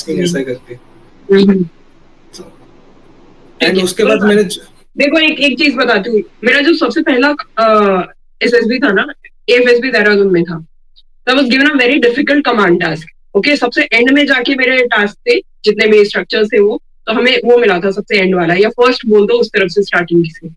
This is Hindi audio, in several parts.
asking ऐसा करके। एंड उसके बाद मैंने देखो एक चीज बताती हूँ, मेरा जो सबसे पहला SSB था ना, AFSB देहरादून में था, that was given a very difficult command task. Okay, सबसे एंड में जाके मेरे टास्क थे जितने भी स्ट्रक्चर्स थे वो, तो हमें वो मिला था सबसे एंड वाला, या फर्स्ट बोल दो उस तरफ से स्टार्टिंग से।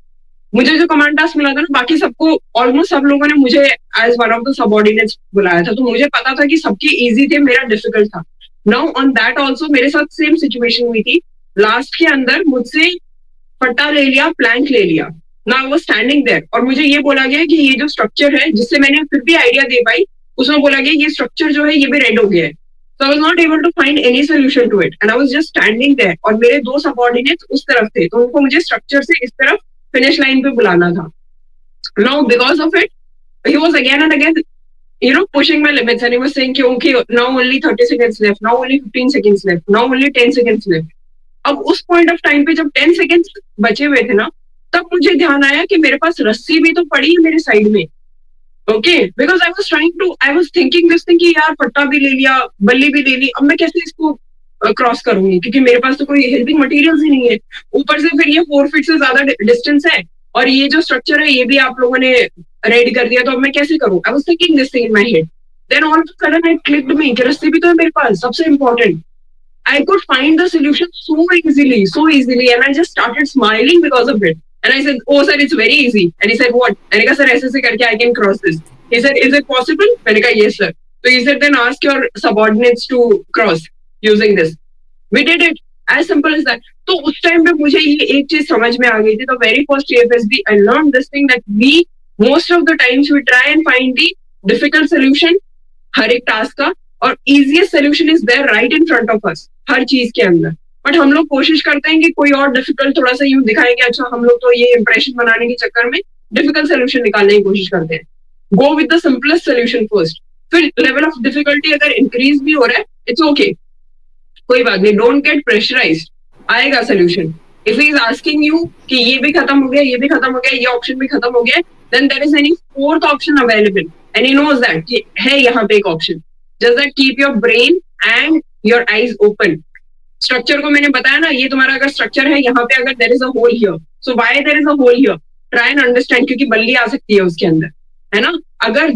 मुझे जो कमांड टास्क मिला था ना, बाकी सबको ऑलमोस्ट सब लोगों ने मुझे as one of the subordinates बुलाया था, तो मुझे पता था कि सबकी इजी थे, मेरा डिफिकल्ट था। नाउ ऑन दैट ऑल्सो मेरे साथ सेम सिचुएशन हुई थी। लास्ट के अंदर मुझसे पट्टा ले लिया, प्लैंक ले लिया ना, वो स्टैंडिंग देयर, और मुझे ये बोला गया कि ये जो स्ट्रक्चर है जिससे मैंने फिर भी आइडिया दे पाई, उसमें बोला गया ये स्ट्रक्चर जो है ये भी रेड हो गया है। So I was not able to find any solution to it and I was just standing there, और मेरे दो सबऑर्डिनेट्स उस तरफ थे, तो उनको मुझे स्ट्रक्चर से इस तरफ फिनिश लाइन पे बुलाना था। Now because of it he was again and again pushing my limits, and he was saying okay, now only 30 seconds left, now only 15 seconds left, now only 10 seconds left. अब उस पॉइंट ऑफ टाइम पे जब 10 सेकेंड्स बचे हुए थे ना, तब मुझे ध्यान आया कि मेरे पास रस्सी भी तो पड़ी है मेरे साइड में। Okay, because I was thinking this thing कि यार पट्टा भी ले लिया, बल्ली भी ले ली, अब मैं कैसे इसको क्रॉस करूंगी, क्योंकि मेरे पास तो कोई हेल्पिंग मटेरियल्स ही नहीं है। ऊपर से फिर ये 4 फीट से ज्यादा डिस्टेंस है, और ये जो स्ट्रक्चर है ये भी आप लोगों ने रेडी कर दिया, तो अब मैं कैसे करूं? I was thinking this thing in my head, then all of a sudden it clicked me कि रस्सी भी तो है मेरे पास, सबसे important. I could find the solution so easily, and I just started smiling because of it. And I said, "Oh, sir, it's very easy." And he said, "What?" And I said, "Sir, ऐसे करके I can cross this." He said, "Is it possible?" मैंने कहा, "Yes, sir." So he said, "Then ask your subordinates to cross using this." We did it. As simple as that. तो उस टाइम पे मुझे ये एक चीज समझ में आ गई थी। The very first AFSB, I learned this thing that we most of the times we try and find the difficult solution हर एक टास्क का, और easiest solution is there right in front of us हर चीज के अंदर। बट हम लोग कोशिश करते हैं कि कोई और डिफिकल्ट थोड़ा सा यूं दिखाएंगे, अच्छा हम लोग तो ये इंप्रेशन बनाने के चक्कर में डिफिकल्ट सोल्यूशन निकालने की कोशिश करते हैं। Go with the simplest solution first, फिर लेवल ऑफ डिफिकल्टी अगर इंक्रीज भी हो रहा है, इट्स ओके, कोई बात नहीं, डोंट गेट प्रेशराइज्ड, आएगा solution. If he is asking you कि ये भी खत्म हो गया, ये भी खत्म हो गया, ये ऑप्शन भी खत्म हो गया, then there is any fourth option available, and he knows that है यहाँ पे एक ऑप्शन। Just that keep your brain and your eyes open. Structure को मैंने बताया ना, ये तुम्हारा अगर स्ट्रक्चर है, यहाँ पे अगर there is a hole here, so why there is a hole here, try and understand, क्योंकि बल्ली आ सकती है उसके अंदर, है ना। अगर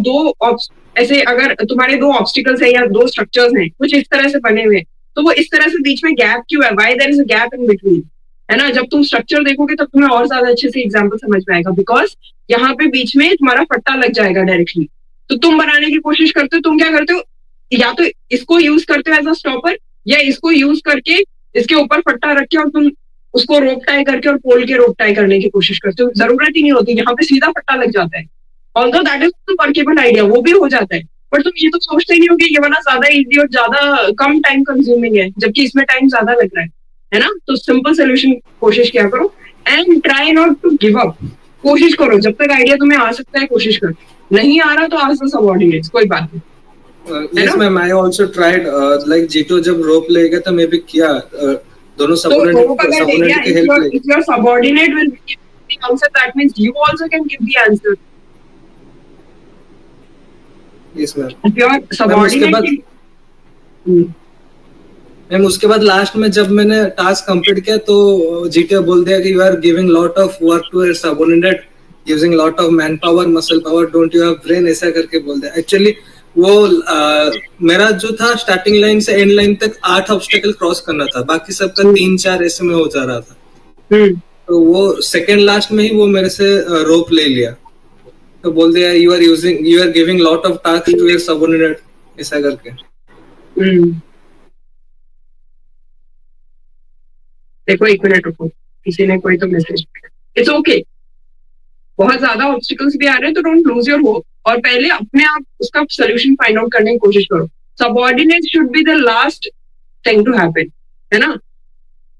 ऐसे अगर तुम्हारे दो ऑब्स्टिकल्स है या दो स्ट्रक्चर्स हैं कुछ इस तरह से बने हुए, तो वो इस तरह से बीच में गैप क्यों है, why there is a gap in between, है ना। जब तुम स्ट्रक्चर देखोगे तब तुम्हें और ज्यादा अच्छे से एग्जाम्पल समझ में आएगा, बिकॉज यहाँ पे बीच में तुम्हारा पट्टा लग जाएगा डायरेक्टली। तो तुम बनाने की कोशिश करते हो, तुम क्या करते हो, या तो इसको यूज करते हो एज अ स्टॉपर, या इसको यूज करके इसके ऊपर पट्टा रख के और तुम उसको रोप टाई करके और पोल के रोप टाई करने की कोशिश करते हो। जरूरत ही नहीं होती, यहाँ पे सीधा पट्टा लग जाता है। Although that is workable idea, वो भी हो जाता है, पर तुम ये तो सोचते ही नहीं हो कि ये वाला ज्यादा इजी और ज्यादा कम टाइम कंज्यूमिंग है, जबकि इसमें टाइम ज्यादा लग रहा है ना। तो सिंपल सोल्यूशन कोशिश किया करो and try not to give up. कोशिश करो, जब तक आइडिया तुम्हें आ सकता है कोशिश करो, नहीं आ रहा तो आस्क द सबऑर्डिनेट्स, कोई बात नहीं। Yes ma'am, I also tried like जीतो जब रोप ले गया तो मैं भी किया, दोनों सबऑर्डिनेट की हेल्प ली। If your subordinate will give the answer, that means you also can give the answer. Yes ma'am. If your subordinate ma'am उसके बाद लास्ट में जब मैंने टास्क कंप्लीट किया तो जीटीओ बोल दिया कि you are giving lot of work to your subordinate, using lot of man power, muscle power, don't you have brain, ऐसा करके बोल दिया। एक्चुअली वो मेरा जो था स्टार्टिंग लाइन से एंड लाइन तक 8 ऑब्स्टेकल क्रॉस करना था, बाकी सबका 3-4 ऐसे में हो जा रहा था। तो वो सेकंड लास्ट में ही वो मेरे से रोप ले लिया, तो बोल दिया you are giving lot of task to your subordinate, ऐसा करके। देखो एक मिनट रुको, किसी ने कोई तो मैसेज, इट्स ओके, बहुत ज्यादा ऑब्स्टिकल्स भी आ रहे हैं तो डोंट लूज योर होप, और पहले अपने आप उसका सोल्यूशन फाइंड आउट करने की कोशिश करो। Subordinate should be the last thing to happen, है ना,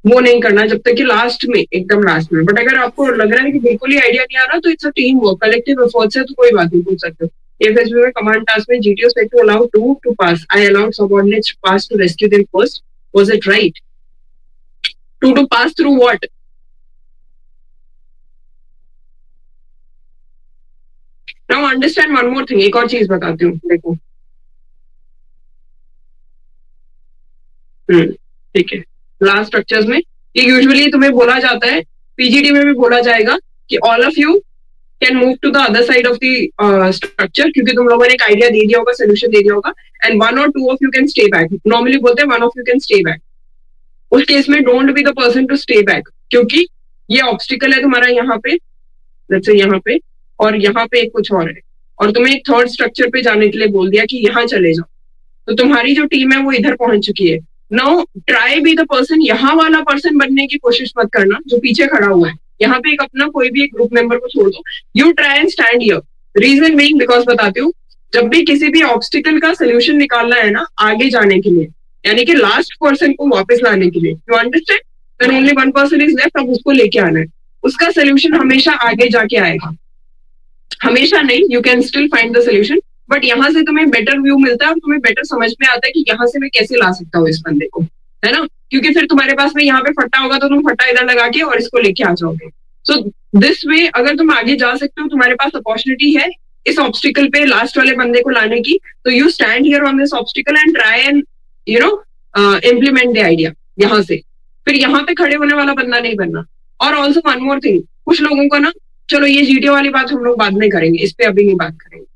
वो नहीं करना जब तक कि लास्ट में, एकदम लास्ट में। बट अगर आपको लग रहा है कि बिल्कुल ही आइडिया नहीं आ रहा, तो it's a team work, collective efforts है, तो कोई बात नहीं, पूछ सकते हो। AFSB में कमांड टास्क में GTO said to allow 2 to pass. I allowed subordinates to pass to rescue them first. Was it right? 2 to pass through what? Now understand one more thing. एक और चीज बताती हूँ, देखो। ठीक है, लास्ट स्ट्रक्चर्स में ये यूजुअली तुम्हें बोला जाता है, पीजीडी में भी बोला जाएगा कि all of you can move to the other side of the structure, क्योंकि तुम लोगों ने एक आइडिया दे दिया होगा, सोल्यूशन दे दिया होगा, एंड वन और two of you can stay back. Normally बोलते हैं one of you can stay back. उस केस में don't be the person to stay back, क्योंकि ये ऑब्स्टिकल है तुम्हारा यहाँ पे, जैसे यहाँ पे, और यहाँ पे एक कुछ और है, और तुम्हें एक थर्ड स्ट्रक्चर पे जाने के लिए बोल दिया कि यहाँ चले जाओ. तो तुम्हारी जो टीम है वो इधर पहुंच चुकी है. Now try B the person, यहाँ वाला पर्सन बनने की कोशिश मत करना जो पीछे खड़ा हुआ है. यहाँ पे एक अपना कोई भी एक ग्रुप मेंबर को छोड़ दो. You try and stand here. Reason being, because बताती हूँ, जब भी किसी भी ऑब्स्टिकल का सोल्यूशन निकालना है ना आगे जाने के लिए, यानी कि लास्ट पर्सन को वापस लाने के लिए, you understand, then only one person is left, अब उसको लेके आना है. उसका सोल्यूशन हमेशा आगे जाके आएगा, हमेशा नहीं, you can still find the solution, but यहाँ से तुम्हें बेटर व्यू मिलता है और तुम्हें बेटर समझ में आता है कि यहाँ से मैं कैसे ला सकता हूँ इस बंदे को, है ना. क्योंकि फिर तुम्हारे पास में यहाँ पे फट्टा होगा तो तुम फट्टा इधर लगा के और इसको लेके आ जाओगे. सो दिस वे अगर तुम आगे जा सकते हो, तुम्हारे पास अपॉर्चुनिटी है इस ऑब्स्टिकल पे लास्ट वाले बंदे को लाने की, तो you stand here on this obstacle and try and you know implement the idea यहाँ से. फिर यहाँ पे खड़े होने वाला बंदा नहीं बनना. और ऑल्सो वन मोर थिंग, कुछ लोगों को ना, चलो ये जीटीओ वाली बात हम लोग बाद में करेंगे, इस पे अभी नहीं बात करेंगे,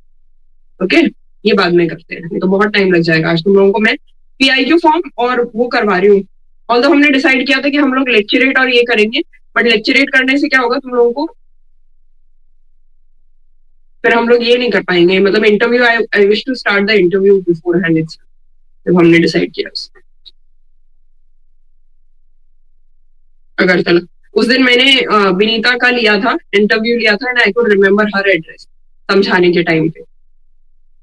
ओके ये बाद में करते हैं, नहीं तो बहुत टाइम लग जाएगा. आज तुम लोगों को मैं पीआईक्यू फॉर्म और वो करवा रही हूँ. ऑल्दो हमने डिसाइड किया था कि हम लोग लेक्चरेट और ये करेंगे, बट लेक्चरेट करने से क्या होगा, तुम लोगों को फिर हम लोग ये नहीं कर पाएंगे. मतलब interview, I wish to start the interview beforehand its, जब हमने डिसाइड किया उसमें. अगरतला उस दिन मैंने विनीता का लिया था, इंटरव्यू लिया था, and I could remember her address समझाने के टाइम पे.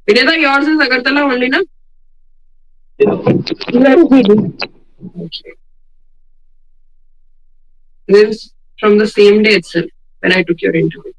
Vinita, yours is Agartala only ना? Okay. This is from the same day itself when I took your interview.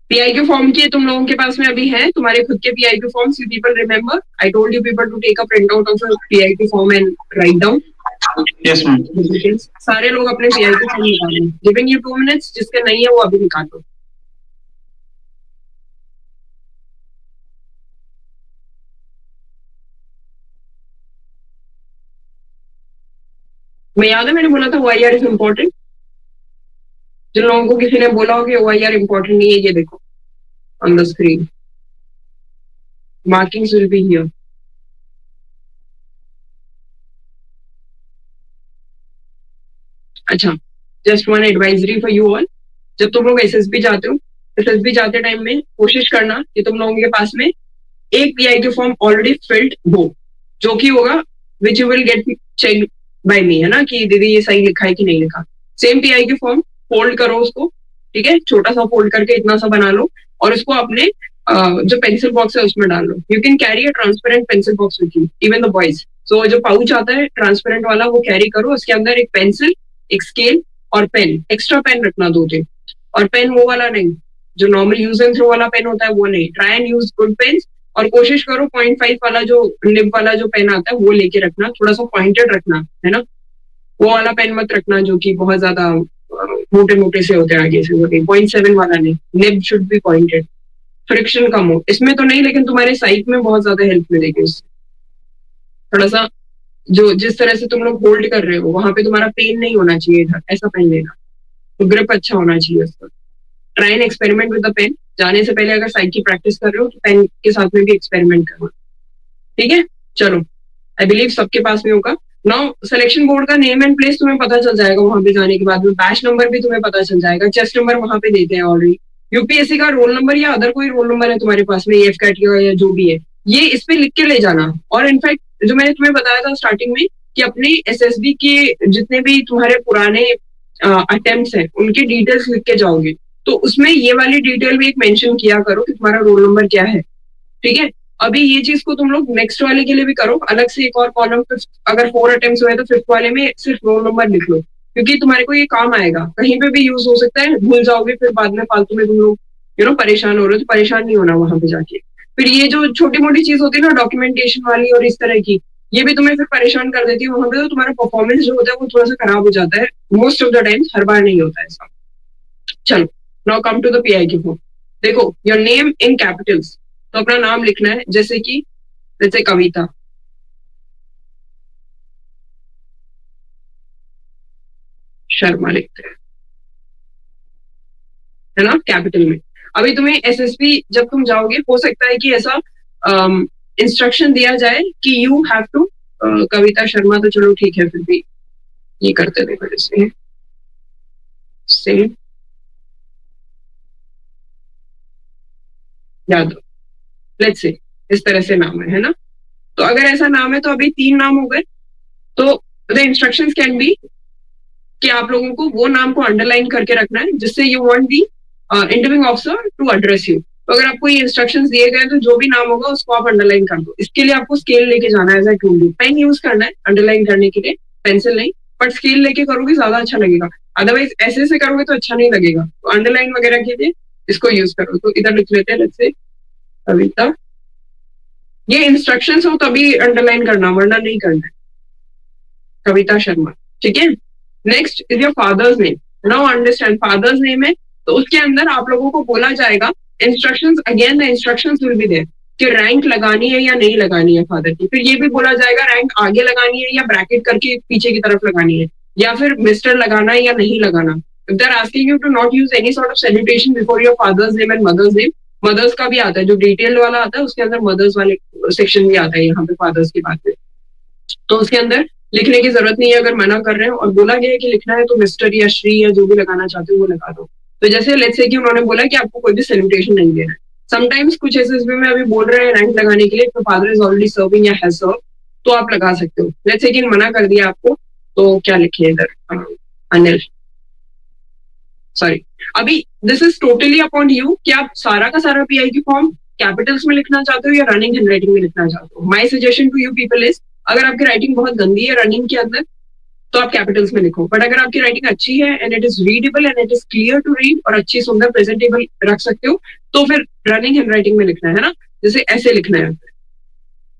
PIQ form की तुम लोगों के पास में अभी है, तुम्हारे खुद के PIQ forms. You people remember, I told you people to take a print out of PIQ form and write down. Yes ma'am. सारे लोग अपने पीआईक्यू फॉर्म निकालें. गिविंग यू 2 minutes, जिसके नहीं है वो अभी निकालो. मैं याद है मैंने बोला था OIR इज इम्पोर्टेंट. जिन लोगों को किसी ने बोला हो कि OIR इम्पोर्टेंट नहीं है, ये देखो on the screen, markings will be here. अच्छा, just one advisory for you all. जब तुम लोग एसएसबी जाते हो, एसएसबी जाते टाइम में कोशिश करना कि तुम लोगों के पास में एक पीआईक्यू फॉर्म ऑलरेडी फिल्ड हो, जो कि होगा which you will get check by me, है ना, कि दीदी ये सही लिखा है कि नहीं लिखा. सेम पीआईक्यू फॉर्म फोल्ड करो उसको, ठीक है, छोटा सा फोल्ड करके इतना सा बना लो, और उसको अपने जो पेंसिल बॉक्स है उसमें डाल लो. You can carry a transparent pencil box with you, even the boys. So जो पाउच आता है ट्रांसपेरेंट वाला वो कैरी करो. उसके अंदर एक पेंसिल, एक स्केल और पेन. एक्स्ट्रा पेन रखना 2-3, और पेन वो वाला नहीं जो नॉर्मल यूज एंड थ्रो वाला पेन होता है, वो नहीं. Try and use good pens, और कोशिश करो 0.5 वाला जो निब वाला जो पेन आता है वो लेके रखना. थोड़ा सा पॉइंटेड रखना, है ना, वो वाला पेन मत रखना जो कि बहुत ज्यादा मोटे मोटे से होते हैं आगे से. 0.7 वाला नहीं, nib should be pointed, friction कम हो. इसमें तो नहीं, लेकिन तुम्हारे साइट में बहुत ज्यादा हेल्प मिलेगी उससे. थोड़ा सा जो जिस तरह से तुम लोग होल्ड कर रहे हो वहां पे तुम्हारा पेन नहीं होना चाहिए इधर, ऐसा पेन लेना, तो ग्रिप अच्छा होना चाहिए उसका. Try and experiment with the pen. जाने से पहले अगर साइट की प्रैक्टिस कर रहे हो तो पेन के साथ में भी एक्सपेरिमेंट करना, ठीक है. चलो, आई बिलीव सबके पास में होगा. नाउ सिलेक्शन बोर्ड का नेम एंड प्लेस तुम्हें पता चल जाएगा वहां पे जाने के बाद में. बैच नंबर भी तुम्हें पता चल जाएगा, चेस्ट नंबर वहां पे देते हैं ऑलरेडी. यूपीएससी का रोल नंबर या अदर कोई रोल नंबर है तुम्हारे पास में, एफ कैट या जो भी है, ये इस पे लिख के ले जाना. और इनफैक्ट जो मैंने तुम्हें बताया था स्टार्टिंग में कि अपने एसएसबी के जितने भी तुम्हारे पुराने अटेम्प्ट्स हैं उनकी डिटेल्स लिख के जाओगे, तो उसमें ये वाली डिटेल भी एक मेंशन किया करो कि तुम्हारा रोल नंबर क्या है, ठीक है. अभी ये चीज को तुम लोग नेक्स्ट वाले के लिए भी करो, अलग से एक और कॉलम. अगर 4 अटेम्प्ट्स हुए तो 5th वाले में सिर्फ रोल नंबर लिख लो, क्योंकि तुम्हारे को ये काम आएगा, कहीं पे भी यूज हो सकता है. भूल जाओगे फिर बाद में फालतू में तुम लोग परेशान हो रहे हो, तो परेशान नहीं होना वहां पे जाके. फिर ये जो छोटी मोटी चीज होती है ना डॉक्यूमेंटेशन वाली और इस तरह की, ये भी तुम्हें फिर परेशान कर देती है, वहां पे तो तुम्हारा परफॉर्मेंस जो होता है वो थोड़ा सा खराब हो जाता है मोस्ट ऑफ द टाइम, हर बार नहीं होता ऐसा। चलो now come to the PIQ form. देखो योर नेम इन कैपिटल्स, तो अपना नाम लिखना है, जैसे कि जैसे कविता, शर्मा लिखते हैं, है ना, कैपिटल में। अभी तुम्हें SSB जब तुम जाओगे हो सकता है कि ऐसा इंस्ट्रक्शन दिया जाए कि you have to, Kavita Sharma तो चलो ठीक है, फिर भी ये करते देखो जैसे सेम याद, लेट्स से इस तरह से नाम है ना। तो अगर ऐसा नाम है तो अभी 3 नाम हो गए। तो द इंस्ट्रक्शंस कैन बी कि आप लोगों को वो नाम को अंडरलाइन करके रखना है जिससे you want the interviewing officer to address you. तो अगर आपको ये इंस्ट्रक्शंस दिए गए तो जो भी नाम होगा उसको आप अंडरलाइन कर दो। इसके लिए आपको स्केल लेके जाना है, as I told you. Pen use करना है अंडरलाइन करने के लिए, पेंसिल नहीं, बट स्केल लेके करोगे ज्यादा अच्छा लगेगा। अदरवाइज ऐसे से करोगे तो अच्छा नहीं लगेगा। तो अंडरलाइन वगैरह के लिए इसको यूज करो। तो इधर लिख लेते हैं, लेट्स से कविता। ये इंस्ट्रक्शंस हो तभी अंडरलाइन करना, वरना नहीं करना है। कविता शर्मा, ठीक है। Next is your father's name. Now understand, father's name है तो उसके अंदर आप लोगों को बोला जाएगा instructions, again the instructions will be there कि रैंक लगानी है या नहीं लगानी है फादर की। फिर ये भी बोला जाएगा रैंक आगे लगानी है या ब्रैकेट करके पीछे की तरफ लगानी है, या फिर मिस्टर लगाना है या नहीं लगाना। If they are asking you to not use any sort of salutation before your father's name and mother's name, mother's का भी आता है जो डिटेल वाला आता है, उसके अंदर मदर्स वाले सेक्शन भी आता है यहाँ पे फादर्स की बात में। तो उसके अंदर लिखने की जरूरत नहीं है अगर मना कर रहे हो, और बोला गया है कि लिखना है तो मिस्टर या श्री या जो भी लगाना चाहते हो वो लगा दो। तो जैसे लेट्स से कि उन्होंने बोला कि आपको कोई भी सैल्यूटेशन नहीं देना है। समटाइम्स कुछ SSB में अभी बोल रहे हैं रैंक लगाने के लिए, तो फादर इज ऑलरेडी सर्विंग या हैज सर्व, तो आप लगा सकते हो। लेट्स से कि मना कर दिया आपको, तो क्या लिखे इधर, अनिल, सॉरी। अभी this is totally upon you कि आप सारा का सारा PIQ फॉर्म कैपिटल्स में लिखना चाहते हो या रनिंग हैंडराइटिंग में लिखना चाहते हो। My suggestion to you people is, अगर आपकी राइटिंग बहुत गंदी है रनिंग के अंदर तो आप कैपिटल्स में लिखो, बट अगर आपकी राइटिंग अच्छी है and it is readable and it is clear to read और अच्छी सुंदर प्रेजेंटेबल रख सकते हो, तो फिर रनिंग हैंडराइटिंग में लिखना है ना, जैसे ऐसे लिखना है।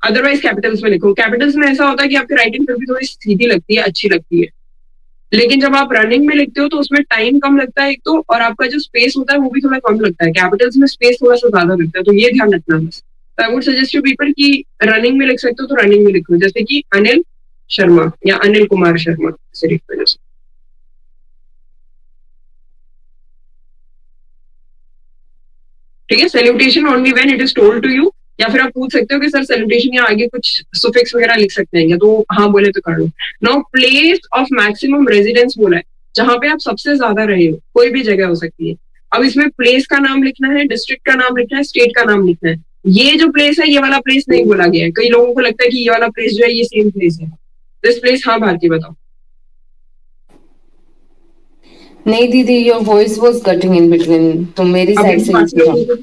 अदरवाइज कैपिटल्स में लिखो। कैपिटल्स में ऐसा होता है कि आपकी राइटिंग फिर भी थोड़ी सीधी लगती है, अच्छी लगती है, लेकिन जब आप रनिंग में लिखते हो तो उसमें टाइम कम लगता है एक तो, और आपका जो स्पेस होता है वो भी थोड़ा कम लगता है। कैपिटल्स में स्पेस थोड़ा सा ज्यादा लगता है, तो ये ध्यान रखना बस। तो I would suggest you people कि रनिंग में लिख सकते हो तो रनिंग में लिखो, जैसे कि अनिल शर्मा या अनिल कुमार शर्मा से लिखो। ठीक है। Salutation only when it is told to you, या फिर आप पूछ सकते हो कि सर सैल्यूटेशन या आगे कुछ सुफिक्स वगैरह लिख सकते हैं क्या, तो हाँ बोले तो कर लो। Now place of maximum residence बोला है, जहां पे आप सबसे ज्यादा रहे हो, कोई भी जगह हो सकती है। अब इसमें प्लेस का नाम लिखना है, डिस्ट्रिक्ट का नाम लिखना है, स्टेट का नाम लिखना है। ये जो प्लेस है ये वाला प्लेस नहीं बोला गया है। कई लोगों को लगता है कि ये वाला प्लेस जो है ये सेम प्लेस है, दिस प्लेस। हाँ भारती बताओ। नहीं दीदी, your voice was cutting in between, तो मेरी साइड से।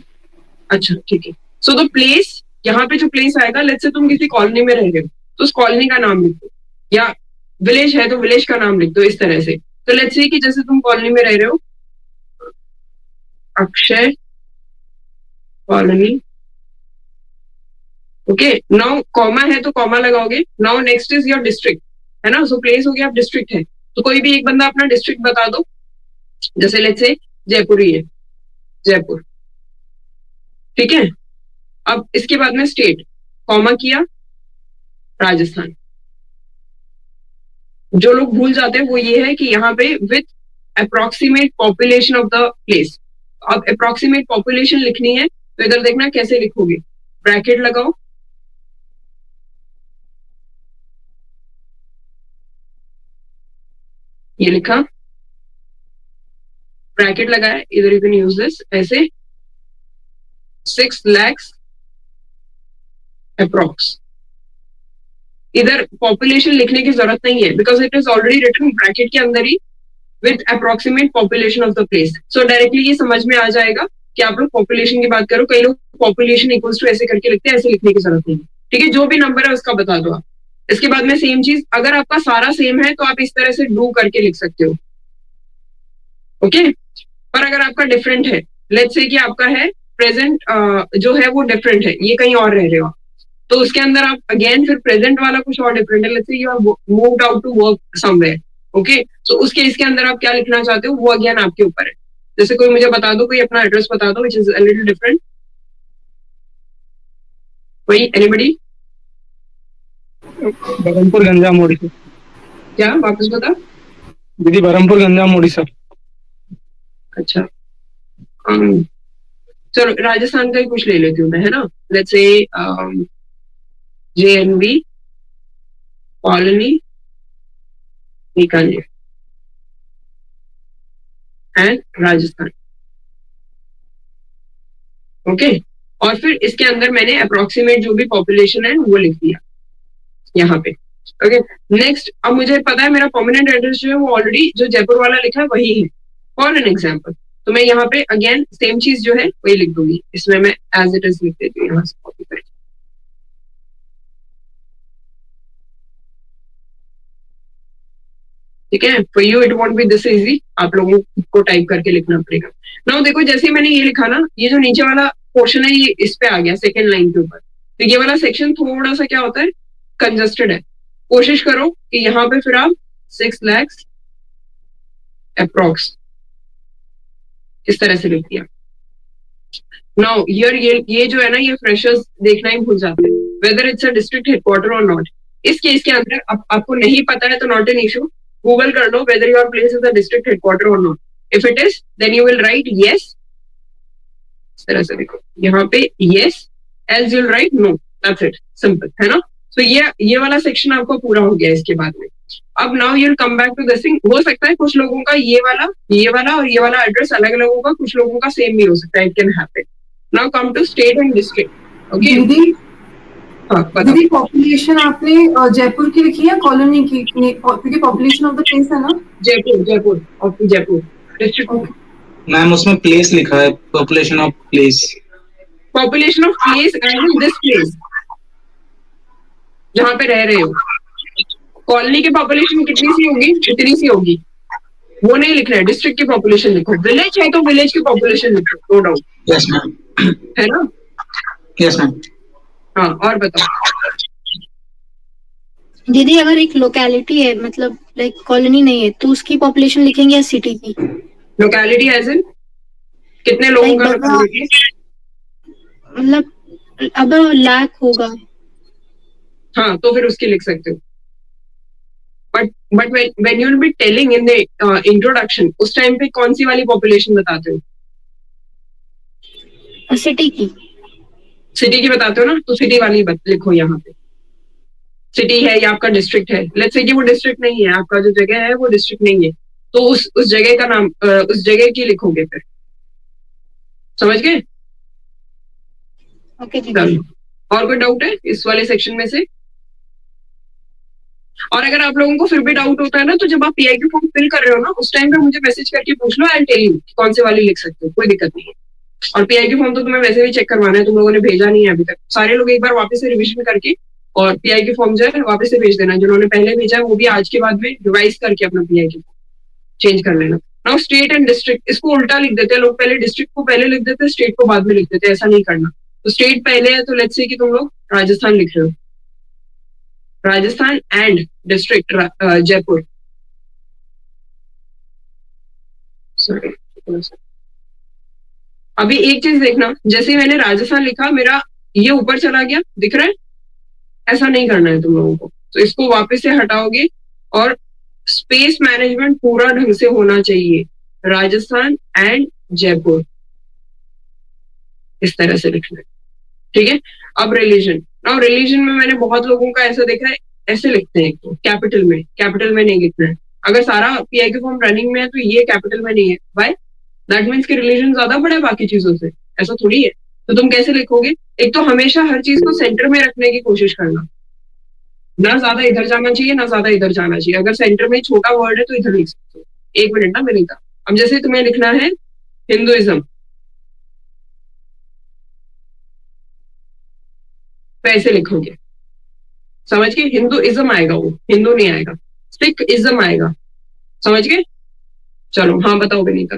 अच्छा ठीक है। सो द प्लेस, यहाँ पे जो प्लेस आएगा, लेट्स से तुम किसी कॉलोनी में रह रहे हो तो उस कॉलोनी का नाम लिख दो, या विलेज है तो विलेज का नाम लिख दो, इस तरह से। तो लेट्स से कि जैसे तुम कॉलोनी में रह रहे हो, Akshay colony, okay. Now comma है तो कॉमा लगाओगे। Now next is your district, है ना। सो प्लेस हो गया, अब डिस्ट्रिक्ट है तो कोई भी एक बंदा अपना डिस्ट्रिक्ट बता दो, जैसे लेट्स से जयपुर ही है, जयपुर, ठीक है। अब इसके बाद में स्टेट, कॉमा किया, राजस्थान। जो लोग भूल जाते हैं वो ये है कि यहाँ पे with approximate population of the place. अब अप्रोक्सीमेट पॉपुलेशन लिखनी है तो इधर देखना कैसे लिखोगे, ब्रैकेट लगाओ, ये लिखा, ब्रैकेट लगाया, इधर यू कैन यूज दिस ऐसे, 6 लाख अप्रोक्स। इधर पॉपुलेशन लिखने की जरूरत नहीं है because it is already written bracket के अंदर ही with approximate population of the place. So directly ये समझ में आ जाएगा कि आप लोग पॉपुलेशन की बात करो। कई लोग पॉपुलेशन इक्वल्स टू ऐसे करके लिखते हैं, ऐसे लिखने की जरूरत नहीं है, ठीक है। जो भी नंबर है उसका बता दो आप। इसके बाद में सेम चीज, अगर आपका सारा सेम है तो आप इस तरह से डू करके लिख सकते हो, ओके। पर अगर आपका डिफरेंट है, लेट्स से कि आपका है प्रेजेंट जो है वो डिफरेंट है, ये कहीं और रह रहे हो, तो उसके अंदर आप अगेन फिर प्रेजेंट वाला कुछ और डिफरेंट है, let's say you are moved out to work somewhere, okay, तो उस केस के अंदर आप क्या लिखना चाहते हो वो अगेन आपके ऊपर है. जैसे कोई मुझे बता दो, कोई अपना एड्रेस बता दो which is a little different. कोई एनीबडी? बरहमपुर गंजाम उड़ीसा. क्या वापस बता. दीदी बरहमपुर गंजाम उड़ीसा. अच्छा, चलो राजस्थान का ही कुछ ले लेती हूँ मैं, है ना. Let's say JNV colony Bikaner and Rajasthan, okay. और फिर इसके अंदर मैंने अप्रोक्सीमेट जो भी पॉपुलेशन है वो लिख दिया यहाँ पे, ओके. नेक्स्ट, अब मुझे पता है मेरा परमानेंट एड्रेस जो है वो ऑलरेडी जो जयपुर वाला लिखा है वही है, फॉर एन एग्जाम्पल. तो मैं यहाँ पे अगेन सेम चीज जो है वही लिख दूंगी. इसमें मैं एज इट इज लिख देती हूँ यहाँ से कॉपी करके. ठीक है, for you it won't be this easy, आप लोगों को टाइप करके लिखना पड़ेगा. नाउ देखो, जैसे मैंने ये लिखा ना, ये जो नीचे वाला पोर्शन है ये इस पे आ गया सेकेंड लाइन के ऊपर. तो ये वाला सेक्शन थोड़ा सा क्या होता है, कंजस्टेड है. कोशिश करो कि यहाँ पे फिर आप 6 लाख अप्रोक्स इस तरह से लिख दिया. नाउ हियर ये जो है ना, ये फ्रेशर्स देखना ही भूल जाते हैं whether it's a district headquarter और नॉट. इस केस के अंदर आपको नहीं पता है तो नॉट एन इशू, गूगल कर लो whether your place is a district headquarter और not. If it is then you will write yes. इस तरह से देखो यहाँ पे yes, else you will write no. That's it, simple है ना. तो ये वाला सेक्शन आपको पूरा हो गया इसके बाद में. अब now you will come back to this thing. हो सकता है कुछ लोगों का ये वाला और ये वाला एड्रेस अलग अलग होगा, कुछ लोगों का सेम भी हो सकता है. It can happen. Now come to state and district. Okay दीदी, हाँ बताओ. दीदी पॉपुलेशन आपने जयपुर की लिखी है कॉलोनी की, क्योंकि पॉपुलेशन ऑफ द प्लेस है ना. जयपुर डिस्ट्रिक्ट. मैम उसमें प्लेस लिखा है, population of place. Population of place and this place जहाँ पे रह रहे हो. कॉलोनी की पॉपुलेशन कितनी सी होगी, इतनी सी होगी, वो नहीं लिखना है. डिस्ट्रिक्ट की पॉपुलेशन लिखो. विलेज है तो विलेज की पॉपुलेशन लिखो, नो डाउट. Yes ma'am. है ना. Yes ma'am. हाँ और बताओ. दीदी अगर एक लोकेलिटी है, मतलब लाइक कॉलोनी नहीं है, तो उसकी पॉपुलेशन लिखेंगे या सिटी की? लोकेलिटी एज इन कितने लोगों का लोकेलिटी, मतलब अब लाख होगा. हाँ तो फिर उसकी लिख सकते हो. But when you will be telling in the introduction, उस टाइम पे कौन सी वाली पॉपुलेशन बताते हो? सिटी की. सिटी की बताते हो ना, तो सिटी वाली लिखो यहाँ पे. सिटी है या आपका डिस्ट्रिक्ट है. लेट्स से कि वो डिस्ट्रिक्ट नहीं है, आपका जो जगह है वो डिस्ट्रिक्ट नहीं है, तो उस जगह का नाम उस जगह की लिखोगे फिर. समझ गए? ओके दीदी. और कोई डाउट है इस वाले सेक्शन में से? और अगर आप लोगों को फिर भी डाउट होता है ना, तो जब आप PIQ फॉर्म फिल कर रहे हो ना, उस टाइम पे मुझे मैसेज करके पूछ लो, आई विल टेल यू कौन से वाली लिख सकते हो, कोई दिक्कत नहीं है. और PIQ फॉर्म तो तुम्हें वैसे भी चेक करवाना है, तुम लोगों ने भेजा नहीं है अभी तक. सारे लोग एक बार वापस से रिविजन करके और PIQ फॉर्म जो है वापस से भेज देना. जिन्होंने पहले भेजा है वो भी आज के बाद में रिवाइज करके अपना PIQ फॉर्म चेंज कर लेना. नाउ स्टेट एंड डिस्ट्रिक्ट, इसको उल्टा लिख देते हैं लोग. पहले डिस्ट्रिक्ट को पहले लिख देते हैं, स्टेट को बाद में लिख देते हैं. ऐसा नहीं करना. तो स्टेट पहले है, तो लेट्स से कि तुम लोग राजस्थान लिख रहे हो, Rajasthan and district Jaipur. Sorry, अभी एक चीज देखना, जैसे ही मैंने राजस्थान लिखा मेरा ये ऊपर चला गया, दिख रहा है? ऐसा नहीं करना है तुम लोगों को. तो इसको वापस से हटाओगे और स्पेस मैनेजमेंट पूरा ढंग से होना चाहिए. राजस्थान एंड जयपुर इस तरह से लिखना है. ठीक है. अब रिलीजन. नाउ रिलीजन में मैंने बहुत लोगों का ऐसा देखा है, ऐसे लिखते हैं तो कैपिटल में नहीं लिखना है. अगर सारा PIQ फॉर्म रनिंग में है तो ये कैपिटल में नहीं है. बाय दैट मीन्स कि रिलीजन ज्यादा बड़ा है बाकी चीजों से. ऐसा थोड़ी है. तो तुम कैसे लिखोगे? एक तो हमेशा हर चीज को सेंटर में रखने की कोशिश करना, ना ज्यादा इधर जाना चाहिए ना ज्यादा इधर जाना चाहिए. अगर सेंटर में छोटा वर्ड है तो इधर लिख सकते हो. एक मिनट ना मेरे का. अब जैसे तुम्हें लिखना है हिंदुइज्म, तो ऐसे लिखोगे. समझ गए? हिंदुइज्म आएगा, वो हिंदू नहीं आएगा. सिख इज्म आएगा. समझ गए? चलो हाँ बताओ विनीता.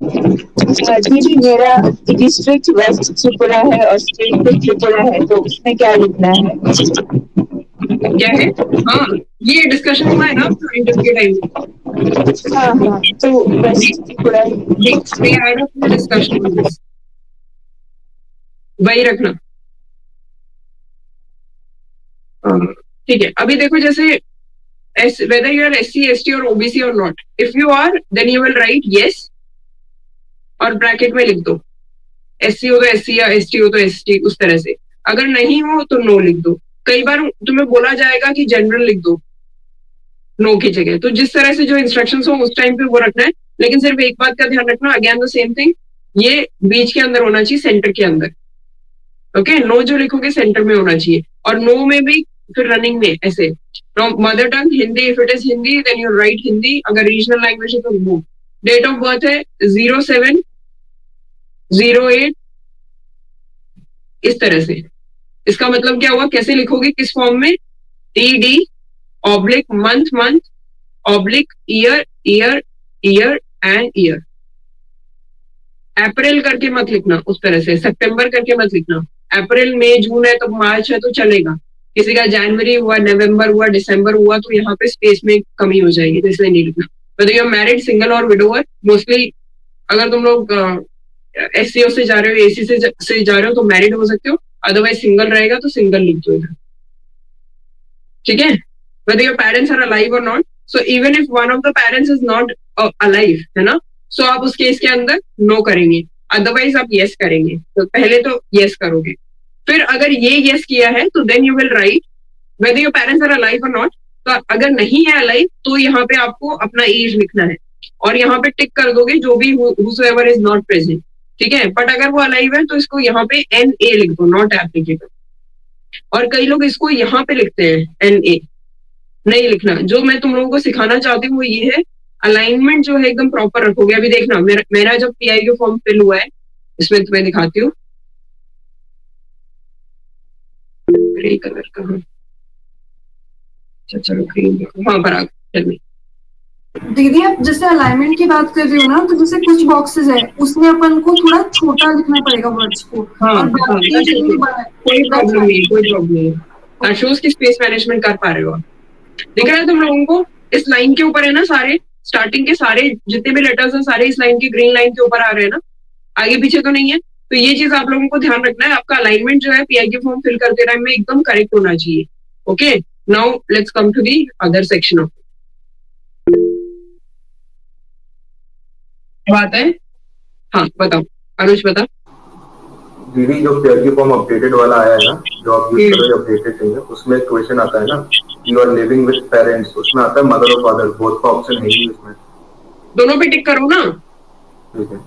दीदी मेरा डिस्ट्रिक्ट वेस्ट त्रिपुरा है और स्टेट भी त्रिपुरा है, तो उसमें क्या लिखना है? क्या है? हाँ, ये डिस्कशन हुआ है ना इंटरव्यू के टाइम में। हाँ, तो west Tripura we had a full discussion on this. वही रखना। ठीक है, अभी देखो जैसे whether you are SC, ST or OBC or not, if you are then you will write yes और ब्रैकेट में लिख दो। SC हो तो SC या ST हो तो ST, उस तरह से। अगर नहीं हो तो नो लिख दो। कई बार तुम्हें बोला जाएगा कि जनरल लिख दो नो की जगह, तो जिस तरह से जो इंस्ट्रक्शंस हो उस टाइम पे वो रखना है। लेकिन सिर्फ एक बात का ध्यान रखना, अगेन द सेम थिंग, ये बीच के अंदर होना चाहिए, सेंटर के अंदर। ओके, नो जो लिखोगे सेंटर में होना चाहिए। और नो में भी फिर रनिंग में ऐसे mother tongue Hindi, if it is Hindi then you write Hindi, अगर रीजनल लैंग्वेज है तो वो। डेट ऑफ बर्थ है 0708, इस तरह से। इसका मतलब क्या हुआ, कैसे लिखोगे, किस फॉर्म में? TD oblique month month oblique year year year and year. April करके मत लिखना उस तरह से, सितंबर करके मत लिखना। अप्रैल मई जून है तो मार्च है तो चलेगा। किसी का जनवरी हुआ, नवंबर हुआ, दिसंबर हुआ, तो यहाँ पे स्पेस में कमी हो जाएगी, तो इसलिए नहीं लिखना। whether you are married, single और widower, मोस्टली अगर तुम लोग SCO से जा रहे हो, AC से जा रहे हो तो मैरिड हो सकते हो, अदरवाइज सिंगल रहेगा तो सिंगल लिख दो इधर। ठीक है, whether your parents are alive or not, so even if one of the parents is not alive, है ना, so आप उस केस के अंदर नो करेंगे, अदरवाइज आप यस करेंगे। तो पहले तो यस करोगे, फिर अगर ये यस किया है तो then you will write whether your parents are alive or not। तो अगर नहीं है अलाइव तो यहाँ पे आपको अपना एज लिखना है और यहाँ पे टिक कर दोगे जो भी whosoever is not present। ठीक है, बट अगर वो अलाइव है तो इसको यहाँ पे NA लिख दो, नॉट एप्लीकेबल। और कई लोग इसको यहाँ पे लिखते हैं NA, नहीं लिखना। जो मैं तुम लोगों को सिखाना चाहती हूँ वो ये है, अलाइनमेंट जो है एकदम प्रॉपर रखोगे। अभी देखना मेरा जब PI का फॉर्म फिल हुआ है, इसमें तुम्हें दिखाती हूँ, ग्रे कलर का। चलो ग्रीन देखो, हाँ पर दीदी आप जैसे अलाइनमेंट की बात कर रही हो ना, तो जैसे कुछ बॉक्सेस है उसमें अपन को थोड़ा छोटा लिखना पड़ेगा वर्ड्स को। हाँ, और कोई प्रॉब्लम नहीं। आशुष की स्पेस मैनेजमेंट कर पा रहे हो आप? दिख रहा है तुम लोगों को? इस लाइन के ऊपर है ना, सारे स्टार्टिंग के सारे जितने भी लेटर्स हैं सारे इस लाइन की ग्रीन लाइन के ऊपर आ रहे हैं ना, आगे पीछे तो नहीं है। तो ये चीज आप लोगों को ध्यान रखना है, आपका अलाइनमेंट जो है PI के फॉर्म फिल करते टाइम में एकदम करेक्ट होना चाहिए। Okay, now let's come to the other section of बात है। हाँ बताओ अनुज, बता। दीदी जो PI के फॉर्म अपडेटेड वाला आया है ना, जो आप यूज कर रहे हो अपडेटेड नहीं है, उसमें क्वेश्चन आता है ना, you are living with parents, उसमें आता है मदर और फादर, बोथ का ऑप्शन है ही उसमें। दोनों पे टिक करो ना। ठीक है,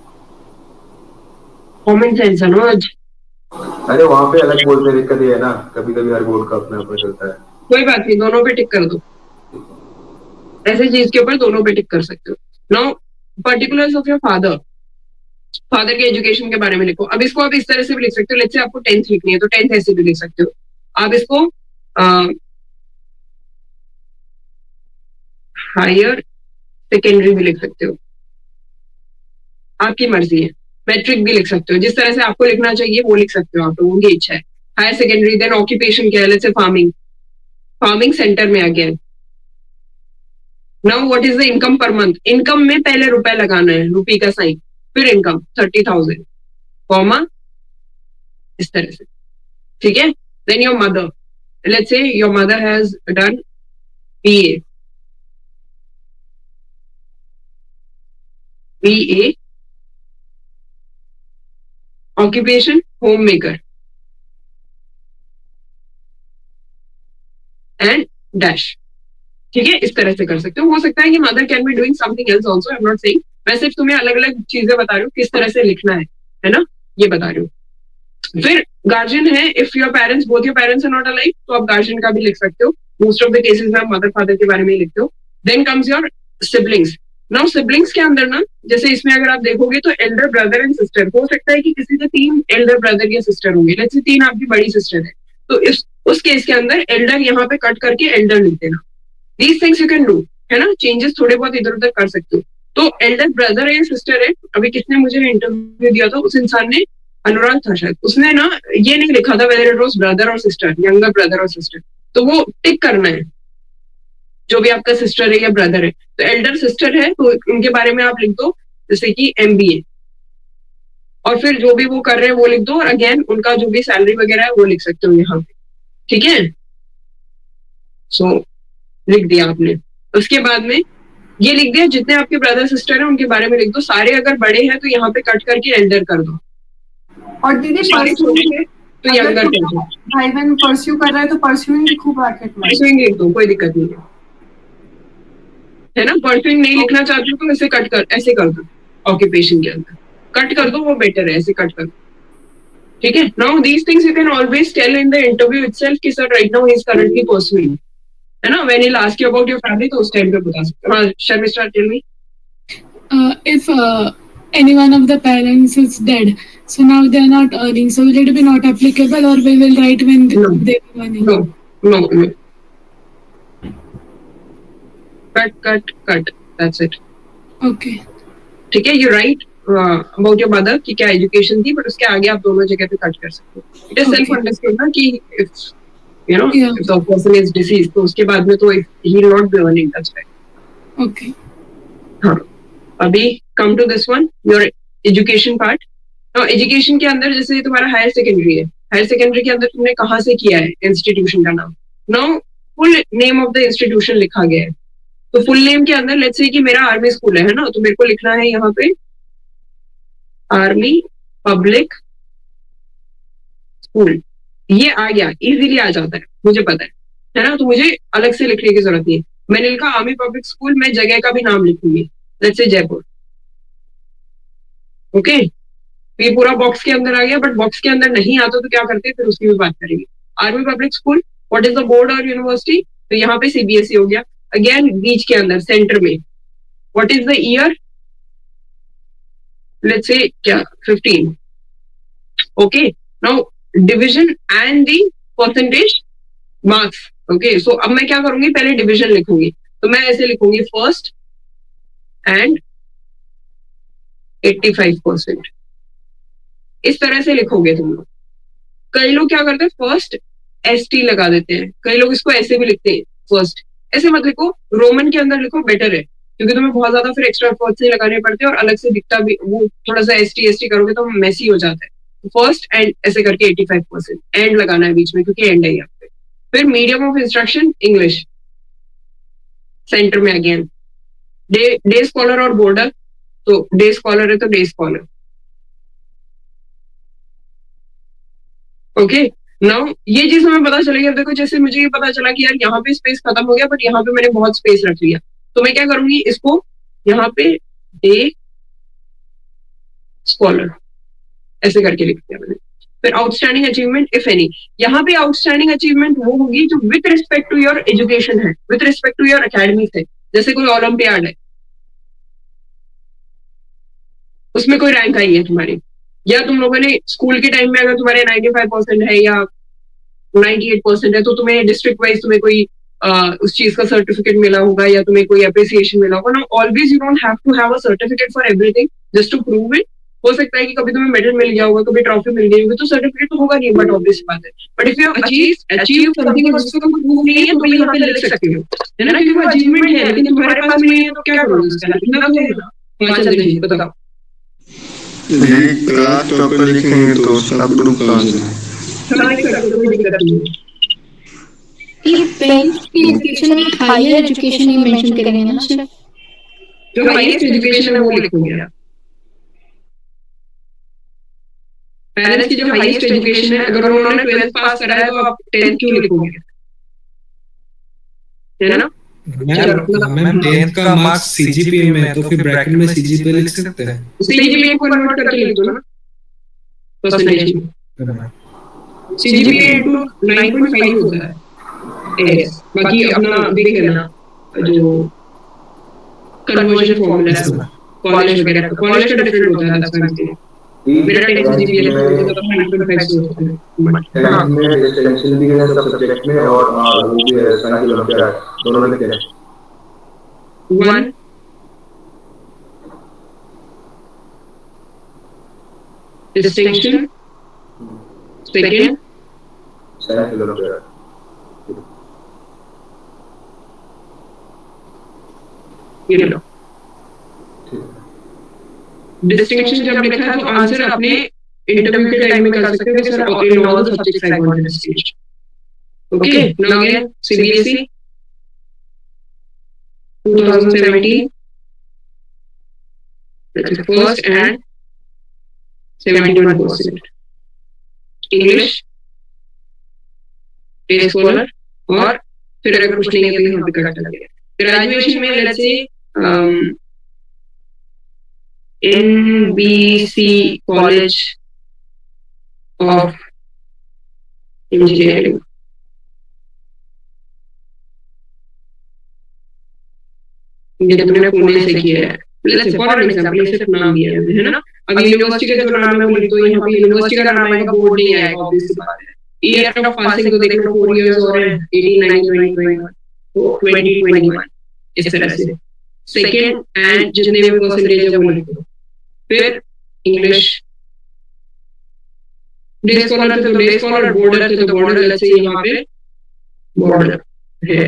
कॉमन सेंस है ना आज। अरे वहाँ पे अलग बोलते दिक्कत ये है ना, कभी कभी हर बोर्ड का अपना अपना चलता है। कोई बात नहीं, दोनों पे टिक कर दो, ऐसे चीज के ऊपर दोनों पे टिक कर सकते हो। Now particulars of your father, father के एजुकेशन के बारे में लिखो। अब इसको आप इस तरह से भी लिख सकते हो, लेट्स से आपको 10th लिखनी है तो 10th ऐसे भी लिख सकते हो। आप इसको हायर सेकेंडरी भी लिख सकते हो, आपकी मर्जी है। मैट्रिक भी लिख सकते हो, जिस तरह से आपको लिखना चाहिए वो लिख सकते हो, आप लोगों की इच्छा है। हायर सेकेंडरी, देन ऑक्यूपेशन क्या है, लेट्स से फार्मिंग, फार्मिंग सेंटर में आ गया। Now what is the income per month, income में पहले रुपए लगाना है, रुपये का साइन, फिर इनकम 30,000 कॉमा इस तरह से। ठीक है, then your mother, let's say your mother has done BA, occupation home maker and dash. ठीक है, इस तरह से कर सकते हो सकता है कि mother can be doing something else also, I am not saying, मैं सिर्फ तुम्हें अलग अलग चीजें बता रही हूँ किस तरह से लिखना है ना, ये बता रही हूँ। फिर गार्जियन है, if your parents, both your parents are not alive, तो आप गार्जियन का भी लिख सकते हो। मोस्ट ऑफ द केसेस में आप मदर फादर के बारे में लिखते हो। Then comes your siblings. Now siblings के अंदर ना, जैसे इसमें अगर आप देखोगे तो एल्डर ब्रदर एंड सिस्टर, हो सकता है कि किसी के 3 एल्डर ब्रदर या सिस्टर होंगे, लेट्स से 3 आपकी बड़ी सिस्टर है, तो उस केस के अंदर एल्डर यहाँ पे कट करके एल्डर लिख देना। These things you can do, है ना, चेंजेस थोड़े बहुत इधर उधर कर सकते हो। तो एल्डर ब्रदर है या सिस्टर है, अभी किसने मुझे इंटरव्यू दिया था, उस इंसान ने, अनुराग था शायद, उसने ना ये नहीं लिखा था वेदर इट वाज ब्रदर और सिस्टर, यंगर ब्रदर और सिस्टर, तो वो टिक करना है जो भी आपका सिस्टर है या ब्रदर है। तो एल्डर सिस्टर है तो उनके बारे में आप लिख दो जैसे कि MBA, और फिर जो भी वो कर रहे हैं वो लिख दो, और अगेन उनका जो भी सैलरी वगैरह है वो लिख सकते हो यहाँ पे, ठीक है। सो लिख दिया आपने। उसके बाद में ये लिख दिया जितने आपके ब्रदर सिस्टर हैं उनके बारे में लिख दो, सारे अगर बड़े हैं तो यहाँ पे कट करके एल्डर कर दो, और दीदी सारे छोटे हैं तो यंगर कर दो। भाई बहन परस्यू कर रहा है तो परस्यूइंग लिखो ब्रैकेट में, परस्यूइंग लिख दो, कोई दिक्कत नहीं है ना। परस्यूइंग नहीं लिखना चाहते हो तो ऐसे कट कर, ऐसे कर दो, ऑक्यूपेशन के अंदर कट कर दो, वो बेटर है, ऐसे कट कर दो, ठीक है। Now these things you can always tell in the interview itself कि sir right now he is currently pursuing, है ना। When he ask you about your family तो उस टाइम पे बता सकते हो। हां Sharmistha, tell me. If any one of the parents is dead, so now they are not earning, so will it be not applicable, or we will write when No. they are earning? No. Cut. That's it. Okay. ठीक है, you right about your mother कि क्या एजुकेशन थी, बट उसके आगे आप दोनों जगह पे कट कर सकते हो। इट इज सेल्फ अंडरस्टूड ना कि if you know if the person is deceased तो उसके बाद में तो he will not be earning, that's right. Okay. हाँ, अभी come to this one, your education part. Education के अंदर जैसे तुम्हारा हायर सेकेंडरी है, हायर सेकेंडरी के अंदर तुमने कहाँ से किया है, इंस्टीट्यूशन का नाम। Now full name of the institution लिखा गया है, तो फुल नेम के अंदर लेट्स से कि मेरा आर्मी स्कूल है ना, तो मेरे को लिखना है यहाँ पे आर्मी पब्लिक स्कूल। ये आ गया, इजीली आ जाता है, मुझे पता है ना, तो मुझे अलग से लिखने की जरूरत नहीं है। मैंने लिखा आर्मी पब्लिक स्कूल, मैं जगह का भी नाम लिखूंगी, लेट्स से जयपुर, ओके। ये पूरा बॉक्स के अंदर आ गया, बट बॉक्स के अंदर नहीं आता तो क्या करते हैं, फिर उसकी भी बात करेंगे। Army public school, what is the board और यूनिवर्सिटी, तो यहाँ पे CBSE हो गया। अगेन बीच के अंदर सेंटर में what is the year, let's say क्या 15, okay. Now division and the percentage marks, okay. So अब मैं क्या करूंगी, पहले डिवीजन लिखूंगी, तो मैं ऐसे लिखूंगी फर्स्ट एंड 85%, इस तरह से लिखोगे तुम लोग। कई लोग क्या करते हैं, फर्स्ट ST लगा देते हैं, कई लोग इसको ऐसे भी लिखते हैं फर्स्ट, ऐसे मत लिखो, रोमन के अंदर लिखो, बेटर है, क्योंकि तुम्हें बहुत ज्यादा फिर एक्स्ट्रा एफर्ट्स नहीं लगाने पड़ते और अलग से दिखता भी, वो थोड़ा सा ST करोगे तो मैसी हो जाता है। फर्स्ट एंड ऐसे करके 85%, एंड लगाना है बीच में क्योंकि एंड है यहाँ पे। फिर medium of instruction English, centre में अगेन डे स्कॉलर और बोर्डर, तो डे स्कॉलर है तो डे स्कॉलर, ओके। नाउ ये चीज हमें पता चलेगी। अब देखो जैसे मुझे ये पता चला कि यार यहाँ पे स्पेस खत्म हो गया, बट यहाँ पे मैंने बहुत स्पेस रख लिया, तो मैं क्या करूंगी, इसको यहाँ पे डे स्कॉलर ऐसे करके लिख दिया मैंने। फिर आउटस्टैंडिंग अचीवमेंट इफ एनी, यहाँ पे आउटस्टैंडिंग अचीवमेंट वो होगी जो with respect to your education है, with respect to your academics है। जैसे कोई ओलंपियाड है, उसमें कोई रैंक आई है तुम्हारी, या तुम लोगों ने स्कूल के टाइम में अगर तुम्हारे 95% है या 98% है, तो तुम्हें डिस्ट्रिक्ट वाइज तुम्हें कोई उस चीज का सर्टिफिकेट मिला होगा या तुम्हें कोई अप्रिसिएशन मिला होगा। Now always you don't have to have a certificate for everything just to prove it. हो सकता है कि कभी तुम्हें मेडल मिल गया होगा, कभी ट्रॉफी मिल गई होगी, तो सर्टिफिकेट तो होगा नहीं, बट ऑब्वियस बात है। But if you achieve something और उसको तुम प्रूव नहीं है तो भी यहाँ पे लिख सकते हो, है ना, क्योंकि वो अचीवमेंट है, लेकिन तुम्हारे पास नहीं है तो क्या करोगे उसका, लिखना तो है ना। हाँ चल देखिए बताओ। क्लास टॉपर लिखेंगे तो सब ग्रुप क्लास ये पेरेंट्स की एजुकेशन में हायर एजुकेशन ही मेंशन करेंगे ना सर, जो हाईएस्ट एजुकेशन है वो लिखोगे आप। पेरेंट्स की जो हाईएस्ट एजुकेशन है, अगर उन्होंने 12th पास करा है तो आप 10th क्यों लिखोगे, है ना। मैम 10th का मार्क्स CGPA में है तो फिर ब्रैकेट में CGPA लिख सकते हैं, CGPA को कन्वर्ट करके लिख दो ना परसेंटेज में। CGPA इनटू 9.5 होता है, बाकी अपना देख लेना जो कन्वर्जन फॉर्मूला है कॉलेज वगैरह का, कॉलेज का डिफरेंट होता है, दैट्स व्हाई मेरा 10 CGPA है तो 9.5 से होता है। हां मैं डिस्टेंशियल भी है सब सब्जेक्ट में, और वो भी है साइंस ओलंपियाड दोनों में क्या 1 distinction, second, ये लो डिस्टिंक्शन जब लिखा है तो आंसर अपने इंटरव्यू के टाइम में कर सकते हो sir in all the subjects I want distinction. Okay, now again CBSE 2017, that's the first and 71%. English, day scholar, और फिर अगर कुछ नहीं है तो यहाँ पे कट लगे. ग्रेजुएशन में let's say NBC College of Engineering. ये तुमने पुणे से किया है. Let's say for an example ये सिर्फ नाम दिया है ना. अब यूनिवर्सिटी का जो नाम है वो लिख दो. यहाँ पे यूनिवर्सिटी का नाम आएगा, बोर्ड नहीं आएगा, ऑब्वियस बात है. ईयर ऑफ पासिंग तो देख लो 4 इयर्स और है 18, 19, 20, 21 तो 2021 इस तरह से. सेकेंड एंड जितने भी परसेंटेज है वो लिख दो. फिर इंग्लिश डे स्कॉलर तो डे स्कॉलर, बॉर्डर तो बॉर्डर. लेट्स से यहाँ पे बॉर्डर है.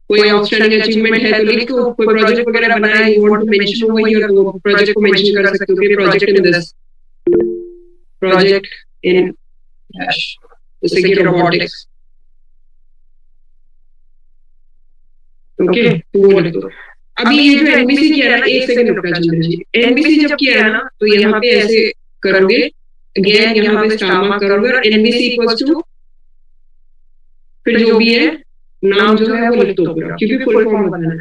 कोई आउटस्टैंडिंग अचीवमेंट है तो लिख दो. कोई प्रोजेक्ट वगैरह बनाया you want to mention over here तो प्रोजेक्ट को मेंशन कर सकते हो कि project in this, project in dash जैसे कि रोबोटिक्स. ओके, तो वो लिख दो. अभी ये जो एनबीसी किया है ना, एक सेकंड रुक जाओ जी. एनबीसी जब किया है ना तो यहाँ पे ऐसे करोगे, अगेन यहाँ पे स्टार मार्क करोगे और एनबीसी इक्वल्स टू फिर जो भी है नाम जो है वो लिख दो पूरा, क्योंकि फुल फॉर्म बताना है.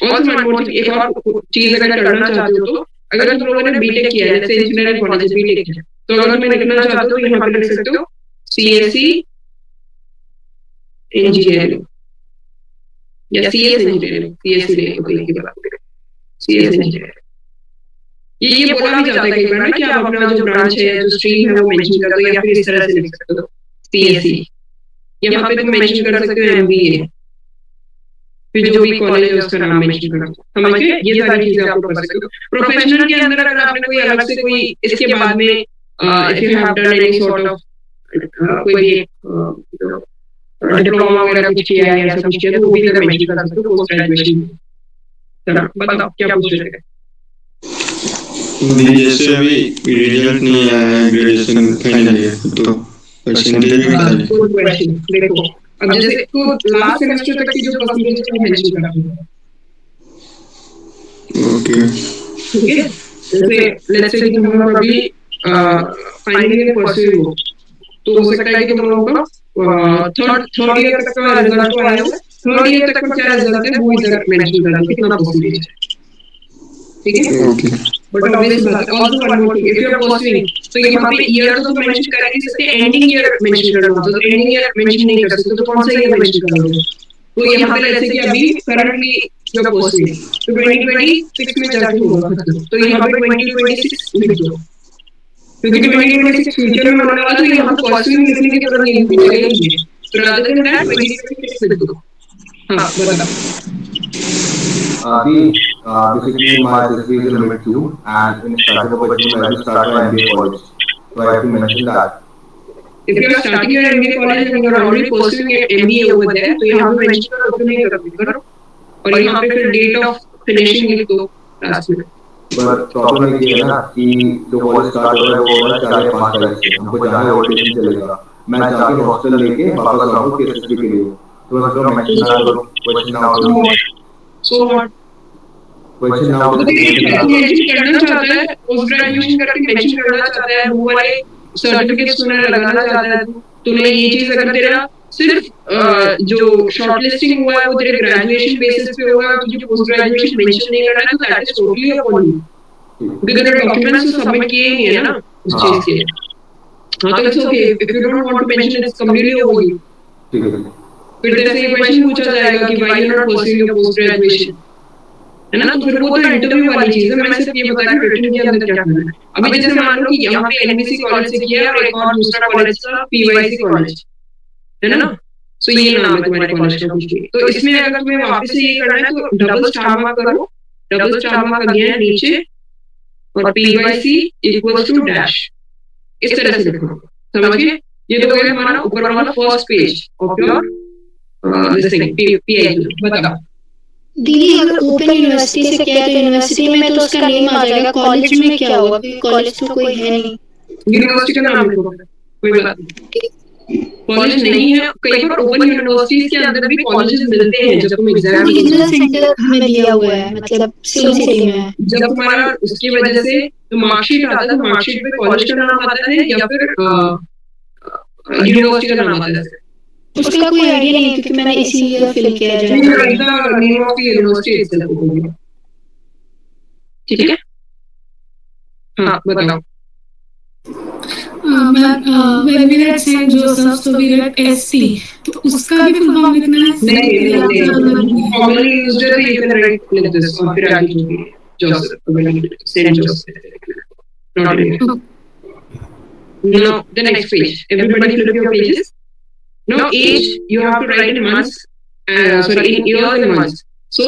और एक और चीज अगर करना चाहते हो तो अगर तुम लोगों ने बीटेक किया है जैसे इंजीनियरिंग कॉलेज बीटेक है तो अगर तुम्हें लिखना चाहते हो यहाँ पे लिख सकते हो CSE इंजीनियरिंग या CS इंजीनियरिंग. CSE नहीं की बात करें, CS इंजीनियरिंग. ये बोला भी जाता है कई बार ना कि आप अपना जो ब्रांच है जो स्ट्रीम है वो मेंशन कर दो या फिर इस तरह से लिख सकते हो CSE. यहाँ पे तुम मेंशन कर सकते हो MBA, फिर जो भी कॉलेज है उसका नाम मेंशन कर सकते हो. समझ गए? ये सारी चीजें आप कर सकते हो. प्रोफेशनल के अंदर अगर आपने कोई अलग से कोई इसके बाद में if you have done any sort of कोई भी डिप्लोमा वगैरह कुछ किया है ऐसा कुछ किया तो वो भी अगर मेंशन कर सकते हो पोस्ट ग्रेजुएशन. चलो बताओ क्या पूछ रहे थे. जैसे अभी रिजल्ट नहीं आया है ग्रेजुएशन फाइनल ईयर तो परसेंटेज भी बता दीजिए. Good question. देखो अब जैसे तो लास्ट सेमेस्टर तक की जो परसेंटेज है वो मेंशन कर दो. ओके, ठीक है. जैसे लेट्स से कि तुम लोग अभी फाइनल ईयर परस्यू हो तो हो सकता है कि तुम लोगों का थर्ड ईयर तक का रिजल्ट तो आया हो. थर्ड ईयर तक का क्या रिजल्ट है वो इधर मेंशन कर दो कितना परसेंटेज है. ठीक है. ओके, बट ऑब्वियसली बात है also one more thing if you are pursuing तो यहाँ पे ईयर तो मेंशन कर नहीं सकते, एंडिंग ईयर मेंशन करना होता है. तो एंडिंग ईयर मेंशन नहीं कर सकते तो कौन सा ईयर मेंशन करोगे. तो यहाँ पे लेट्स से कि अभी करंटली जो परस्यूइंग तो 2026 में जाके होगा खत्म. तो यहाँ पे 2026 लिख दो क्योंकि 2026 फ्यूचर में होने वाला तो यहाँ पे परस्यूइंग लिखने की जरूरत नहीं है. तो रादर देन दैट 2026 लिख दो. हाँ बताओ. Basically my degree is limit 2 and in starting up a gym I will start my MBA college. So I have to mention that. If you are starting your MBA college and you are already pursuing your MBA over there, तो यहाँ पे mention करो तो नहीं करो और यहाँ पे फिर date of finishing लिख दो last में. But problem ये है ना कि जो कॉलेज स्टार्ट हो रहा है वो हो रहा है 4 या 5 तारीख से. हमको जहाँ ओरिएंटेशन चलेगा मैं जाके हॉस्टल लेके वापस आऊँगा केएसएसबी के लिए. तो मैं तो मेंशन ना करूँ क्वेश्चन ना हो. So what? क्वेश्चन ना हो. मेंशन करना चाहता है पोस्ट ग्रेजुएशन करके मेंशन करना चाहता है वो वाले सर्टिफिकेट्स तूने लगाना चाहता है. तूने ये चीज अगर तेरा सिर्फ जो शॉर्टलिस्टिंग हुआ है वो तेरे ग्रेजुएशन बेसिस पे होगा, तुझे पोस्ट ग्रेजुएशन मेंशन नहीं करना है तो that is totally upon you because तेरे डॉक्यूमेंट्स तो सबमिट किए ही है ना उस चीज के. हां तो it's okay if you don't want to mention it's completely over you. ठीक है. फिर तेरे से ये क्वेश्चन पूछा जाएगा कि why you not pursuing your post graduation है ना. तो फिर वो तो इंटरव्यू वाली चीज है. मैं सिर्फ ये बता रहा हूं रिटन के अंदर क्या करना है. अभी जैसे मान लो कि यहाँ पे एनबीसी कॉलेज से किया है और एक और दूसरा कॉलेज था पीवाईसी कॉलेज है ना. सो ये नाम है तुम्हारे कॉलेज का कुछ. तो इसमें अगर तुम्हें वापस से ये करना है तो डबल स्टार मार्क करो. डबल स्टार मार्क अगेन नीचे और P/C इक्वल्स टू डैश, इस तरह से लिखो, समझ गए? ये तो हो गया हमारा ऊपर वाला first page of your this thing PIQ। बताओ दीदी अगर ओपन यूनिवर्सिटी से किया तो यूनिवर्सिटी में तो उसका नेम आ जाएगा, कॉलेज में क्या होगा? कॉलेज तो कोई है नहीं। यूनिवर्सिटी का नाम लिखो, कोई बात नहीं। कॉलेज नहीं है, कई बार ओपन यूनिवर्सिटीज के अंदर भी कॉलेजेस मिलते हैं जब तुम एग्जाम रीजनल सेंटर में दिया हुआ है, मतलब सेम सिटी में है। जब तुम्हारा उसकी वजह से तो मार्कशीट आता है, तो मार्कशीट पे कॉलेज का नाम आता है या फिर यूनिवर्सिटी का नाम आता है? उसका कोई आइडिया नहीं है क्योंकि मैंने इसी ईयर फिल किया जाए। Name of the university itself, ठीक है? हाँ बताओ। when we read Saint Joseph, so we read ST, तो उसका भी फुल फॉर्म लिखना है? नहीं, commonly used है, you can write like this और फिर आगे जो भी Joseph, Saint Joseph, not really. Now the next page, everybody flip your pages. Now age you have to write in months, in years and months. So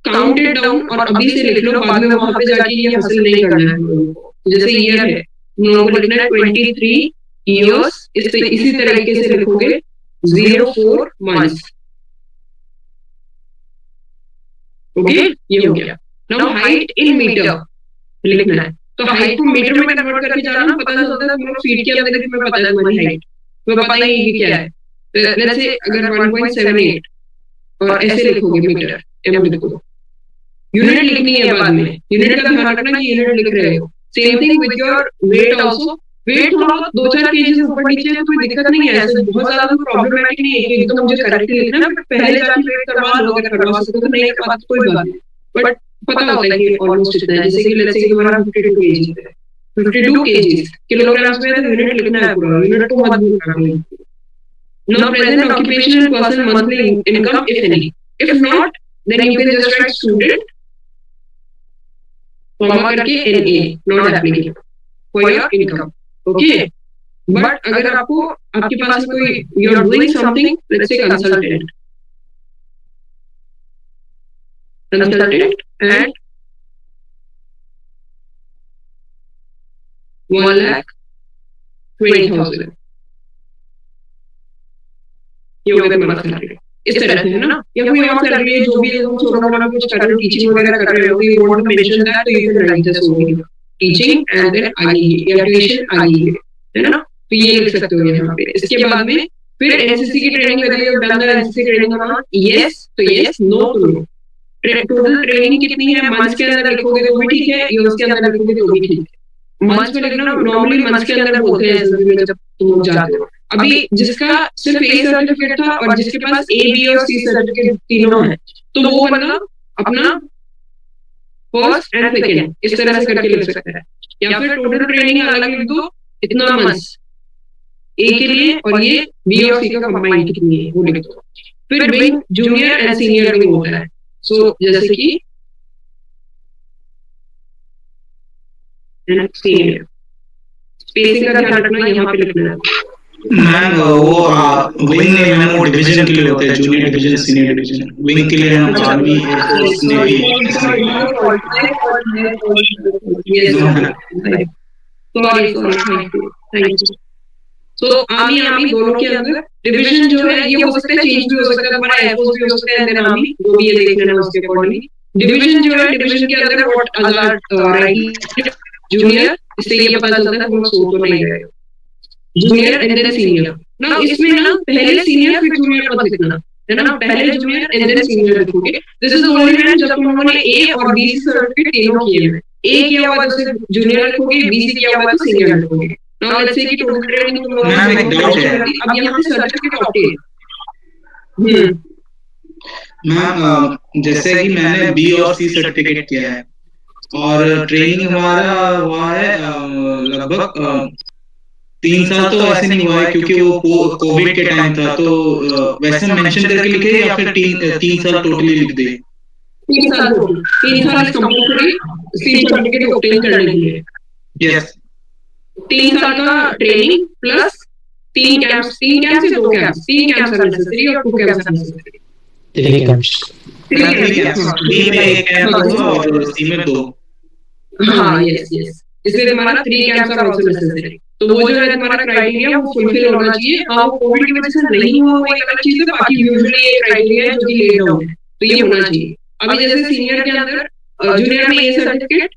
count it down और अभी से लिख लो, बाद में वहाँ पे जाके ये हासिल नहीं करना है। जैसे ईयर है, को लिखना है 23 years, इसी तरीके से लिखोगे 04 months। ओके, ये हो गया। नाउ हाइट इन मीटर लिखना है, तो हाइट को मीटर में कन्वर्ट करके जाना, पता चलता है तुम्हें फीट के अंदर तुम्हें पता है तुम्हारी हाइट, तुम्हें पता नहीं है क्या है। लेट्स से अगर 1.78 और ऐसे लिखोगे मीटर, एम लिखो, यूनिट लिखनी है बाद में, यूनिट का ध्यान रखना कि यूनिट लिख रहे हो। Same thing with your weight also, weight थोड़ा 2-4 केजीज ऊपर नीचे है, कोई दिक्कत नहीं है, ऐसे बहुत ज्यादा प्रॉब्लमेटिक नहीं है कि एकदम मुझे करेक्टली लिखना है, पहले जाके वेट करवा लो, अगर करवा सकते तो नहीं करवा कोई बात नहीं, बट पता होता है कि ऑलमोस्ट इतना है। जैसे कि लेट्स से तुम्हारा 52 केजी है, 52 केजीज किलोग्राम्स में तो यूनिट लिखना है पूरा, यूनिट को मत भूलना। No present occupation and personal monthly income if any, if not then you can just write student comma करके NA, not applicable for your income. Okay, but अगर आपको आपके पास कोई you are doing something, let's say consultant and 1,20,000, ये हो गया तुम्हारा सैलरी। इस तरह से है ना, या कोई और सैलरी है जो भी है, तुम छोटा मोटा कुछ कर रहे हो, टीचिंग वगैरह कर रहे हो, you want to mention that, तो you can write this only teaching and then आगे या ट्यूशन आगे, है ना, तो ये लिख सकते हो यहाँ पे। इसके बाद में फिर एनसीसी की ट्रेनिंग कर रही है, डन द एनसीसी ट्रेनिंग करना, यस तो यस, नो तो नो। टोटल ट्रेनिंग कितनी है मंथ्स के अंदर लिखोगे तो भी ठीक है, ईयर्स के अंदर लिखोगे तो भी ठीक है। मंथ्स में लिखना नॉर्मली मंथ्स के अंदर बोलते हैं एसएसबी में जब तुम जाते हो। अभी जिसका सिर्फ ए सर्टिफिकेट था और जिसके पास ए बी और सी सर्टिफिकेट तीनों है, तो वो बंदा अपना फर्स्ट एंड सेकंड इस तरह से करके लिख सकता है, या फिर टोटल ट्रेनिंग अलग लिख दो, इतना मंथ्स ए के लिए और ये बी और सी का कंबाइंड कितनी है वो लिख दो। फिर wing junior and senior wing होता है, सो जैसे कि सीनियर, स्पेसिंग का ध्यान रखना, यहाँ पे लिखना है। मैम वो विंग में मैम वो डिवीजन के लिए होता है, junior division senior division. Wing के लिए हम आर्मी एयरफोर्स नेवी तो आर्मी दोनों के अंदर डिवीजन जो है ये हो सकता है, चेंज भी हो सकता है, हमारा एयरफोर्स भी हो सकता है, देन आर्मी, जो भी ये देखना है उसके अकॉर्डिंग। डिवीजन जो है, डिवीजन के अंदर व्हाट अदर राइट जूनियर, इससे ये पता चलता है तुम सोच तो नहीं रहे हो। जूनियर एंड देन सीनियर, ना इसमें ना पहले सीनियर फिर जूनियर मत लिखना, है ना, पहले जूनियर एंड देन सीनियर लिखोगे। This is the only time जब तुम लोगों ने ए और बी सर्टिफिकेट तीनों किए हैं, ए किया हुआ तो सिर्फ जूनियर लिखोगे, बी सी किया हुआ तो सीनियर लिखोगे। नाउ लेट्स से कि टोटल ट्रेनिंग तुम लोगों ने, अब यहाँ पे सर्टिफिकेट ऑप्टेन मैम, जैसे कि मैंने बी और सी सर्टिफिकेट किया है और ट्रेनिंग हमारा हुआ है लगभग 3 साल, तो ऐसे नहीं हुआ है क्योंकि वो कोविड के टाइम था, तो वैसे मेंशन करके लिखे या फिर 3 साल टोटली लिख दे? 3 साल कंपल्सरी सी सर्टिफिकेट ऑब्टेन करने के लिए। यस, 3 साल का ट्रेनिंग प्लस 3 कैंप्स से 2 कैंप्स, 3 कैंप्स आर नेसेसरी और 2 camps are necessary. 3 camps, B में 1 कैंप होगा और सी में 2। हाँ यस यस, इसलिए तुम्हारा 3 कैंप्स आर आल्सो नेसेसरी। तो वो जो है तुम्हारा क्राइटेरिया वो फुलफिल होना चाहिए। हाँ वो कोविड की वजह से नहीं हुआ वो एक अलग चीज है, बाकी यूजुअली ये क्राइटेरिया है जो कि लेट डाउन है, तो ये होना चाहिए। अभी जैसे सीनियर के अंदर जूनियर में ये सर्टिफिकेट,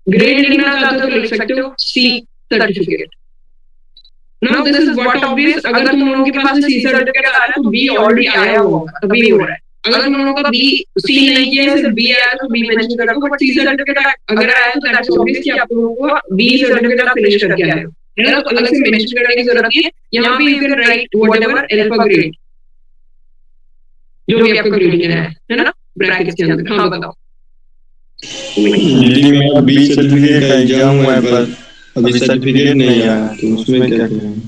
ग्रेड लिखना चाहते हो तो लिख सकते हो C certificate. Now this is what obvious, अगर तुम लोगों के पास सी सर्टिफिकेट आ रहा है तो बी ऑलरेडी आया होगा तभी हो रहा है। अगर तुम लोगों का बी सी नहीं किया सिर्फ बी आया तो बी मेंशन कर दो, बट सी सर्टिफिकेट अगर आया तो दैट्स ऑब्वियस कि आप लोगों को बी सर्टिफिकेट आप फिनिश करके आए हो, है ना। तो अलग से मेंशन करने की जरूरत नहीं है। यहाँ पे you can right whatever alpha grade जो भी आपका ग्रेडिंग है ना, ब्रैकेट्स के अंदर। हाँ बताओ। दीदी मेरा बी सर्टिफिकेट का एग्जाम हुआ है पर अभी सर्टिफिकेट नहीं आया, तो उसमें क्या करें?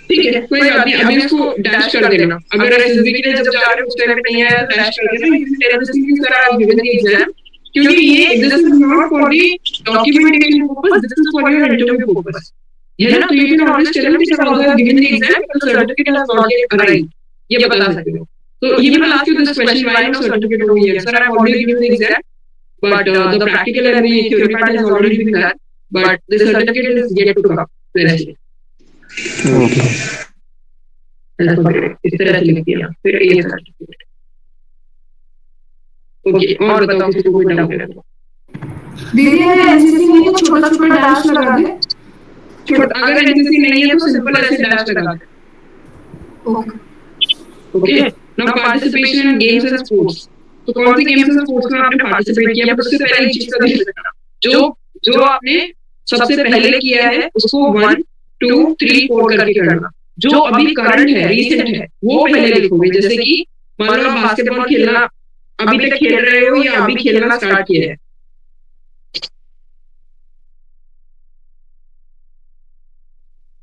ठीक है कोई बात नहीं, अभी उसको डैश कर देना। अगर एसएसबी के लिए जब जा रहे हो उस टाइम पे नहीं आया तो डैश कर देना, you tell this thing sir I have given the exam, क्योंकि ये this is not for the documentation purpose, this is for your interview purpose, है ना। तो you can always tell this sir I have given the exam but certificate has not yet arrived, ये बता सकते हो। तो he will ask you this question, why no certificate over here sir, I have already given the exam but the practical and the theory part has already been done, but the certificate is yet to come. Okay. इस तरह से लिख दिया फिर ये सर्टिफिकेट। ओके और बताओ किसी को कोई डाउट है? दीदी है एनसीसी में तो छोटा छोटा डैश लगा दे, छोटा अगर एनसीसी नहीं है तो सिंपल ऐसे डैश लगा दे। Okay now participation in games and sports, तो कौन सी गेम्स एंड स्पोर्ट्स में आपने पार्टिसिपेट किया, उससे पहले चीज का ध्यान रखना, जो आपने सबसे पहले किया है उसको 1 2 3 4 करके करना। जो अभी करंट है रीसेंट है वो पहले लिखोगे, जैसे कि मान लो बास्केटबॉल खेलना अभी तक खेल रहे हो या अभी खेलना स्टार्ट किया है।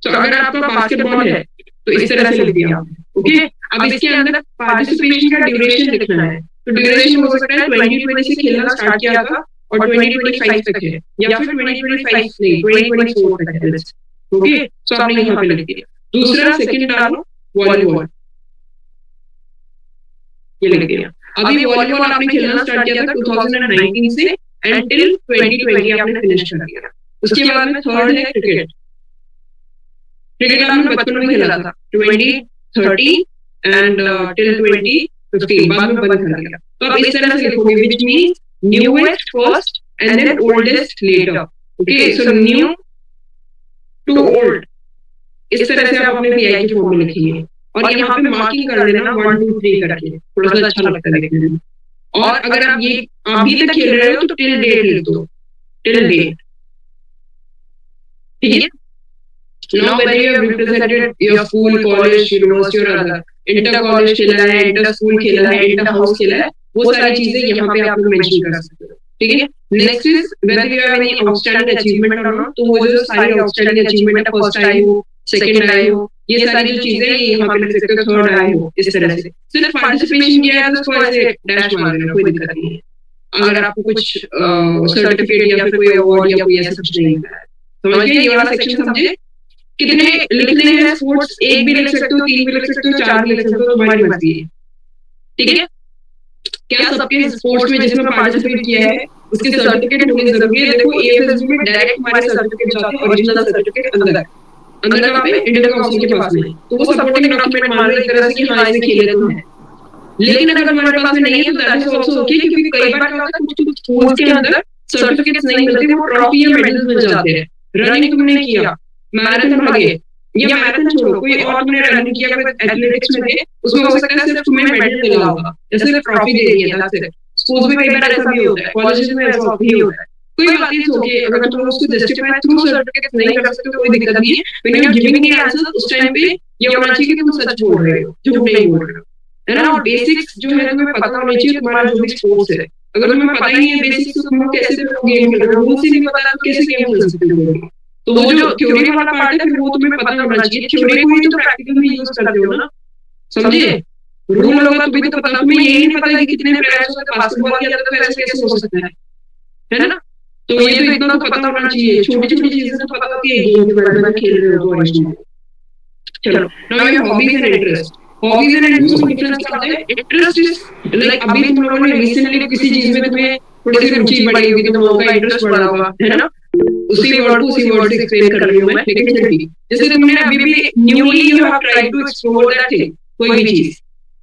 तो अगर आपका बास्केटबॉल है तो इस तरह से लिख दिया। ओके अब इसके अंदर पार्टिसिपेशन का ड्यूरेशन लिखना है, तो ड्यूरेशन हो सकता है 2020 से खेलना स्टार्ट किया था और 2025 तक है, या फिर 2025 नहीं 2024 तक है। ओके सो आपने यहाँ पे लिख दिया। दूसरा सेकंड डालो वॉलीबॉल, ये लिख दिया। अभी वॉलीबॉल आपने खेलना स्टार्ट किया था 2019 से एंटिल 2020 आपने फिनिश कर दिया। उसके बाद में थर्ड है क्रिकेट, क्रिकेट आपने बचपन में खेला था 2013 एंड टिल 2015, बाद में बंद कर दिया। तो आप इस तरह से लिखोगे which means newest first and then oldest later. Okay so new to old, इस तरह से आप अपने पीआई की फॉर्म में लिखिए और यहाँ पे मार्किंग कर देना 1 2 3 करके, थोड़ा सा अच्छा लगता है देखने में। और अगर आप ये अभी तक खेल रहे हो तो टिल डेट लिख दो, टिल डेट। ठीक है now whether you have represented your school, college, university or other, inter college खेला है, इंटर स्कूल खेला है, इंटर हाउस खेला है, वो सारी चीजें यहाँ पे आप लोग मेंशन कर सकते हो। ठीक है next is whether you have any outstanding achievement or not, तो वो जो सारी outstanding achievement है, फर्स्ट आए हो, सेकंड आए हो, ये सारी जो चीजें हैं यहाँ पे लिख सकते हो, थर्ड आए हो, इस तरह से। सिर्फ पार्टिसिपेशन किया है तो उसको ऐसे डैश मार देना, कोई दिक्कत नहीं है। अगर आपको कुछ सर्टिफिकेट या फिर कोई अवार्ड या कोई ऐसा कुछ नहीं मिला है, समझिए ये वाला सेक्शन समझे। कितने लिखने हैं स्पोर्ट्स, एक भी लिख सकते हो, 3 भी लिख सकते हो, 4 भी लिख सकते हो, तुम्हारी मर्जी है। ठीक है क्या सबके स्पोर्ट्स में जिसमें पार्टिसिपेट किया है उसके सर्टिफिकेट होने जरूरी है। देखो एएफएसबी में डायरेक्ट हमारे सर्टिफिकेट जाते हैं, ओरिजिनल सर्टिफिकेट अंदर कहाँ पे इंडियन काउंसिल के पास में, तो वो सपोर्टिंग डॉक्यूमेंट मान लो एक तरह से कि हाँ इसमें खेले तो है। लेकिन अगर हमारे पास में नहीं है तो दैट इज आल्सो ओके, क्योंकि कई बार क्या होता है कुछ स्कूल्स के अंदर सर्टिफिकेट्स नहीं मिलते, वो ट्रॉफी या मेडल्स मिल जाते हैं। रनिंग तुमने किया, मैराथन भागे या मैराथन छोड़ो कोई और तुमने रनिंग किया, एथलेटिक्स में थे, उसमें हो सकता है सिर्फ तुम्हें मेडल मिला होगा, जैसे ट्रॉफी दे दी है, दैट्स इट। स्कूल्स में कई बार ऐसा भी होता है, कॉलेजेस में ऐसा भी होता है, कोई बात नहीं ओके। अगर तुम उसको जस्टिफाई थ्रू सर्टिफिकेट नहीं कर सकते कोई दिक्कत नहीं है। When you are giving the answer उस टाइम पे ये होना चाहिए कि तुम सच बोल रहे हो, झूठ नहीं बोल रहे हो, है ना। और बेसिक्स जो है तुम्हें पता होना चाहिए, तुम्हारा जो भी स्पोर्ट्स है अगर तुम्हें पता ही नहीं है बेसिक्स तो तुम कैसे गेम खेल रहे हो, रूल्स ही नहीं पता तो कैसे गेम खेल सकते हो। तो वो जो थ्योरी वाला पार्ट है फिर वो तुम्हें पता होना चाहिए, थ्योरी को ही तो प्रैक्टिकल में यूज करते हो ना, समझे। रूल होगा तो भी तो पता, तुम्हें यही नहीं पता कि कितने प्लेयर्स होते हैं बास्केटबॉल के अंदर, तो ऐसे कैसे हो सकता है ना। तो ये तो इतना तो पता होना चाहिए, छोटी छोटी चीजें तो पता होती है गेम के बारे में खेल रहे हो तो ओरिजिनल। चलो now your hobbies and interest. Hobbies and interest में डिफरेंस क्या होता है? इंटरेस्ट इज लाइक अभी तुम लोगों ने रिसेंटली किसी चीज में तुम्हें थोड़ी सी रुचि बढ़ी होगी, तुम लोगों का इंटरेस्ट बढ़ा होगा, है ना? उसी वर्ड से एक्सप्लेन कर रही हूँ मैं, लेकिन फिर भी जैसे तुमने अभी भी newly you have tried to explore that thing, कोई भी चीज,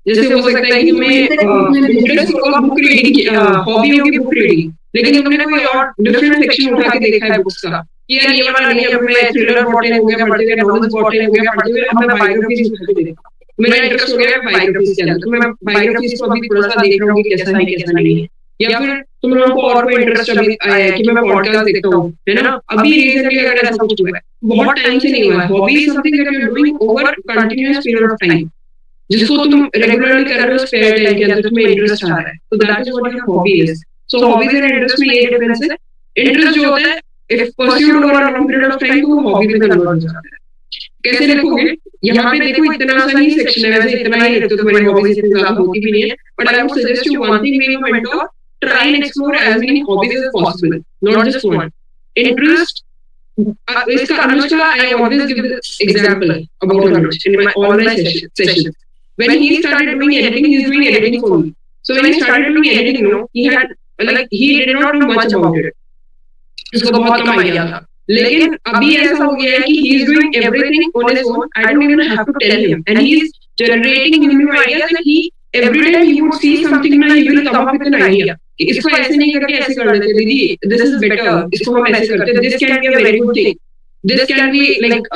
जैसे हो सकता है कि मैं इंटरेस्ट होगा बुक रीडिंग की, हॉबी होगी बुक रीडिंग, लेकिन तुमने कोई और डिफरेंट सेक्शन उठा के देखा है बुक्स का कि यार ये वाला नहीं, अब मैं थ्रिलर बॉटन हो गया पढ़ते हुए, नॉवेल्स बॉटन हो गया पढ़ते हुए, अब मैं बायोग्राफीज उठा के देखा, मेरा इंटरेस्ट हो गया बायोग्राफीज के अंदर, तो मैं बायोग्राफीज को अभी थोड़ा सा देख रहा हूँ कि कैसा है कैसा नहीं है। या फिर तुम लोगों को और कोई इंटरेस्ट अभी आया है कि मैं पॉडकास्ट देखता हूँ, है ना? अभी रिसेंटली अगर ऐसा कुछ हुआ है, बहुत टाइम से नहीं हुआ है, hobby is something that you are doing over continuous period of time, जिसको तुम रेगुलरली कर रहे हो स्पेयर टाइम के अंदर, तुम्हें इंटरेस्ट आ रहा है, तो that is what your hobby is. So hobbies and interest में ये डिफरेंस है। इंटरेस्ट जो होता है if pursued over a long period of time, तो वो हॉबी में कन्वर्ट हो जाता है। कैसे लिखोगे? यहाँ पे देखो इतना सा ही सेक्शन है, वैसे इतना ही लिखते हो, तुम्हारी हॉबीज इतनी ज्यादा होती भी नहीं है, but I would suggest you one thing being a mentor, try and explore as many hobbies as possible, not just one. Interest, iska Anushka, I always give this example about Anush in all my sessions. When he started doing editing, he's doing editing for me. So when he started doing editing, he did not know much about it. उसको बहुत कम आइडिया था, लेकिन अभी ऐसा हो गया है कि he is doing everything on his own. I don't even have to tell him, and he is generating new ideas, and he every time he would see something ना, he will come up with an idea. इसको ऐसे नहीं करके ऐसे कर लेते दीदी, दिस इज बेटर, इसको हम ऐसे करते, this can be a very good thing, this can be like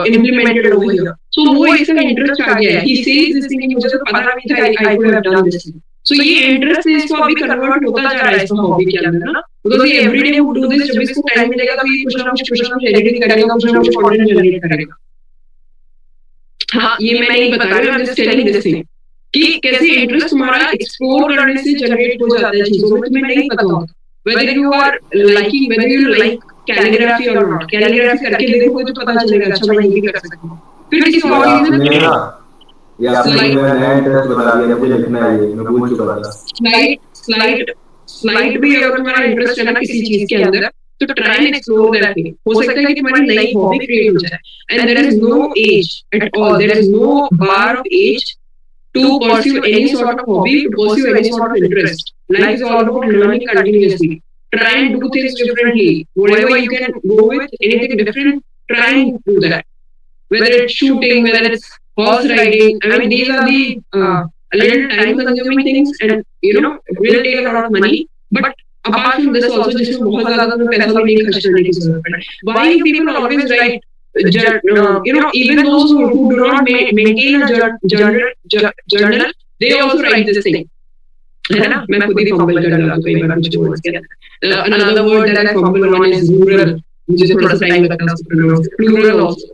implemented over here. So वो इसका इंटरेस्ट आ गया है, ही सेज दिस थिंग, मुझे तो पता नहीं था I could have done this. So ये इंटरेस्ट है, इसको अभी कन्वर्ट होता जा रहा है इसका हॉबी के अंदर ना, बिकॉज़ ये एवरीडे वुड डू दिस, जब इसको टाइम मिलेगा तो ये कुछ ना कुछ एडिटिंग करेगा, कुछ ना कुछ कंटेंट जनरेट करेगा। हाँ, ये मैं नहीं बता रही हूँ, I am just telling this thing कि कैसे इंटरेस्ट तुम्हारा एक्सप्लोर करने से जनरेट हो जाता है चीजों में, तुम्हें नहीं पता होता whether you are liking, whether you like calligraphy or not. calligraphy करके देखोगे तो पता चलेगा, अच्छा मैं ये भी कर सकता हूँ। फिर किसी और चीज में ये आपने मेरा नया इंटरेस्ट बता दिया, मुझे लिखना है, ये मैं भूल चुका था। स्लाइड भी अगर तुम्हारा इंटरेस्ट है ना किसी चीज के अंदर, तो try and explore that thing. हो सकता है कि तुम्हारी नई हॉबी क्रिएट हो जाए, and there is no age at all, there is no bar of age to pursue any sort of hobby, to pursue any sort of interest. Life is all about learning continuously. Try and do things differently. Whatever you can go with, anything different, try and do that. Whether it's shooting, whether it's horse riding, I mean, these are the a little time-consuming things, and you know, it will take a lot of money. But apart from this, also, जिसमें बहुत ज़्यादा तुम्हें पैसा भी नहीं खर्च करने की जरूरत है. Why do people always write? You know, even those who do not maintain a journal, they also write this thing. है ना? मैं खुद ही फंबल कर रहा हूँ कई बार कुछ वर्ड्स के अंदर. Another word that I fumble on is rural. मुझे थोड़ा सा टाइम लगता है उसको प्रोनाउंस. Plural also.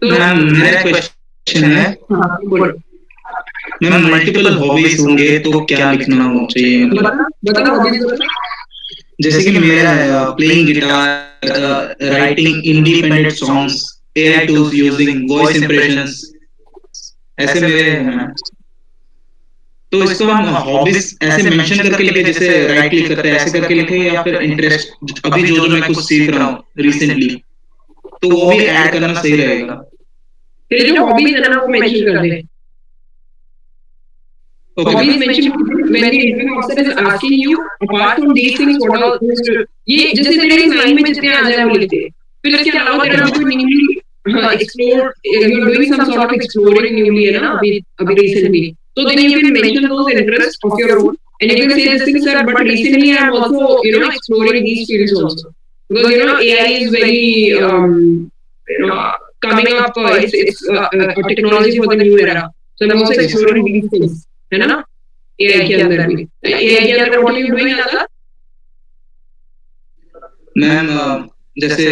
तो मेरा क्वेश्चन है, मैम मल्टीपल हॉबीज होंगे तो क्या लिखना चाहिए? बता हॉबीज। जैसे कि मेरा playing guitar, writing independent songs, AI tools using voice impressions, ऐसे मेरे हैं। तो इसको हम हॉबीज ऐसे मेंशन करके लिखे, जैसे राइट क्लिक करते हैं ऐसे करके लिखे, या फिर इंटरेस्ट अभी जो मैं कुछ सीख रहा हूँ रिसेंटली, तो वो भी ऐड करना सही रहेगा? तेरे जो हॉबीज है ना वो मेंशन कर दे। Hobbies mentioned when the interview officer is asking you, apart from these things, what are ये जैसे तेरे इस लाइन में जितने आ जाए वो लिखते हैं। फिर इसके अलावा तेरा कोई newly explore, you are doing some sort of exploring newly है ना अभी रिसेंटली, तो then you can mention those interest of your own, and you can say this thing sir, but recently I am also you know exploring these fields also, because you know AI is very you know coming up, it's a technology for the new era, so I'm also exploring these things, है ना? AI के अंदर भी, AI के अंदर what are you doing आजा? मैम जैसे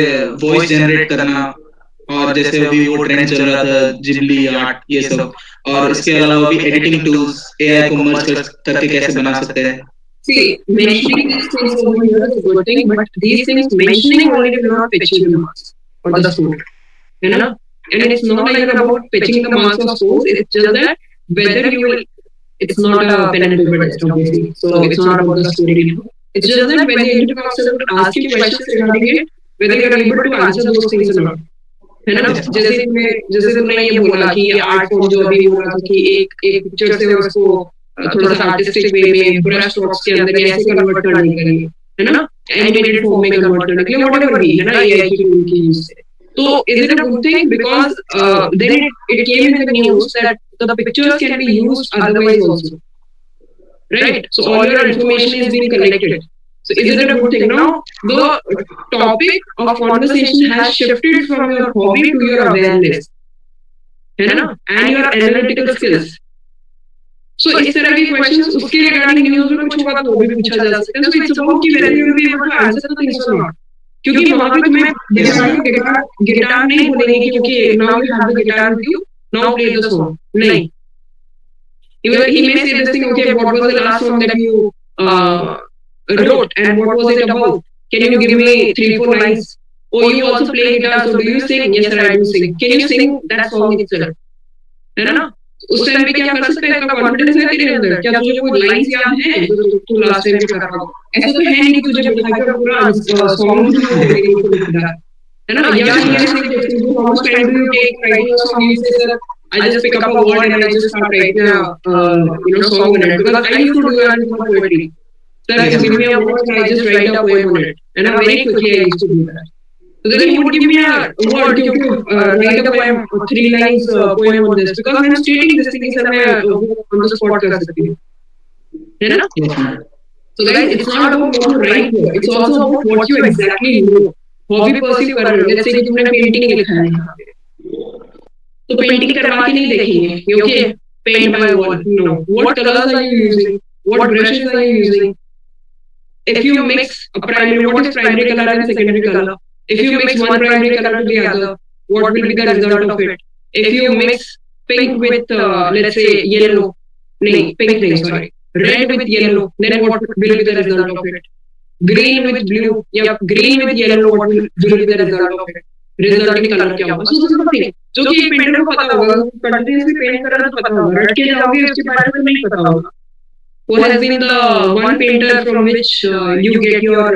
वॉइस जनरेट करना, और जैसे अभी वो ट्रेंड चल रहा था जिबली आर्ट, ये सब, और इसके अलावा भी एडिटिंग टूल्स AI को मर्ज करके कैसे बना सकते हैं? See, mentioning these things over here is a good thing, but these things mentioning only will not pitch you the marks or the score, है ना? And it's not like about pitching the marks or scores, it's just that whether you will, it's not a pen and paper test obviously, so it's not about the scoring, it's just that when the interview officer would ask you questions regarding it, whether you are able to answer those things or not. है ना। जैसे तुमने ये बोला कि आर्ट फॉर्म जो अभी बोला था कि एक पिक्चर से उसको थोड़ा सा आर्टिस्टिक वे में ब्रश स्ट्रोक्स के अंदर ऐसे कन्वर्ट करने के लिए, है ना, एनिमेटेड फॉर्म में कन्वर्ट करने के लिए व्हाटएवर भी, है ना, एआई की टूल की यूज से। तो is it a good thing? Because then it came in the news that the pictures can be used otherwise also, right? So all your information is being collected. So is it a good thing? Now the topic of conversation has shifted from your hobby to your awareness, है ना, and your analytical skills. So इस तरह के questions उसके regarding news में कुछ होगा तो वो भी पूछा जा सकता है. So it's about कि whether you will be able to answer the things or not. क्योंकि वहाँ पे तुम्हें गिटार नहीं बोलेंगे क्योंकि now you have the guitar with you, now play the song. नहीं. He may say this thing, okay, what was the last song that you wrote and what was it about? Can you give me 3-4 lines? Oh, you also play guitar, so do you sing? Yes sir, I do sing. Can you sing that song itself? है ना? उस टाइम पे क्या कर सकता है? इतना कॉन्फिडेंस है तेरे अंदर, क्या तुझे कोई लाइंस याद है जो तू लास्ट टाइम पे कर रहा हो? ऐसा तो है नहीं कि तुझे बिठा के पूरा सॉन्ग है ना, या ये सिर्फ how much time do you take writing a song? You say sir I just pick up a word and I just start writing a song on it, because I used to do that with my poetry. Sir, just give me a word and I just write a poem on it, and very quickly I used to do that. So then he would give me a word, write a poem, 3 lines poem on this, because I'm stating this thing sir मैं on the spot कर सकती हूँ, है ना? So guys, it's not about what you write here, it's also about what you exactly know. Hobby perceive कर रहे हो, let's say कि तुमने पेंटिंग लिखा है यहाँ पे, तो पेंटिंग करवा के नहीं देखेंगे, okay, paint by wall, no, what colours are you using, what brushes are you using, if you mix a primary, what is primary colour and secondary colour, if you mix one primary colour to the other, what will be the result of it, if you mix pink with let's say yellow, नहीं पिंक नहीं sorry, red with yellow, then what will be the result of it, green with blue या green with yellow, what will be the result of it, resulting colour क्या होगा? सो समथिंग जो कि एक पेंटर को पता होगा, कंटिन्यूअसली पेंट कर रहा तो पता होगा, रट के जाओगे उसके बारे में नहीं पता होगा. Who has been the one painter from which you get your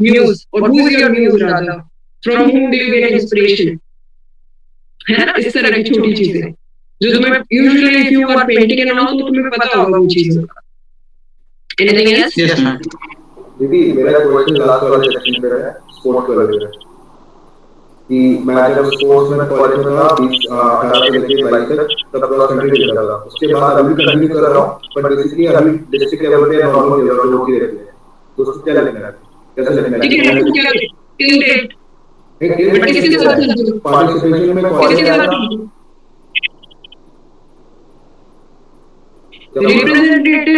muse, or who is your muse rather, from whom do you get inspiration, है ना, इस तरह की छोटी चीजें जो तुम्हें usually if you are painting and all तो तुम्हें पता होगा वो चीजें. Anything else? Yes ma'am. दीदी मेरा क्वेश्चन लास्ट वाले सेक्शन पे है, स्पोर्ट्स को लेकर कि मैं जब स्पोर्ट्स में कॉलेज में था 18 से लेकर 22 तक, तब क्रॉस कंट्री खेलता था. उसके बाद अभी कंटिन्यू कर रहा हूँ, बट बेसिकली अभी डिस्ट्रिक्ट लेवल पे नॉर्मल लेवल पे होती रहती है. तो उसको क्या लगना है, कैसे लगना है? ठीक है, क्या टिल डेट पार्टिसिपेशन में college represented,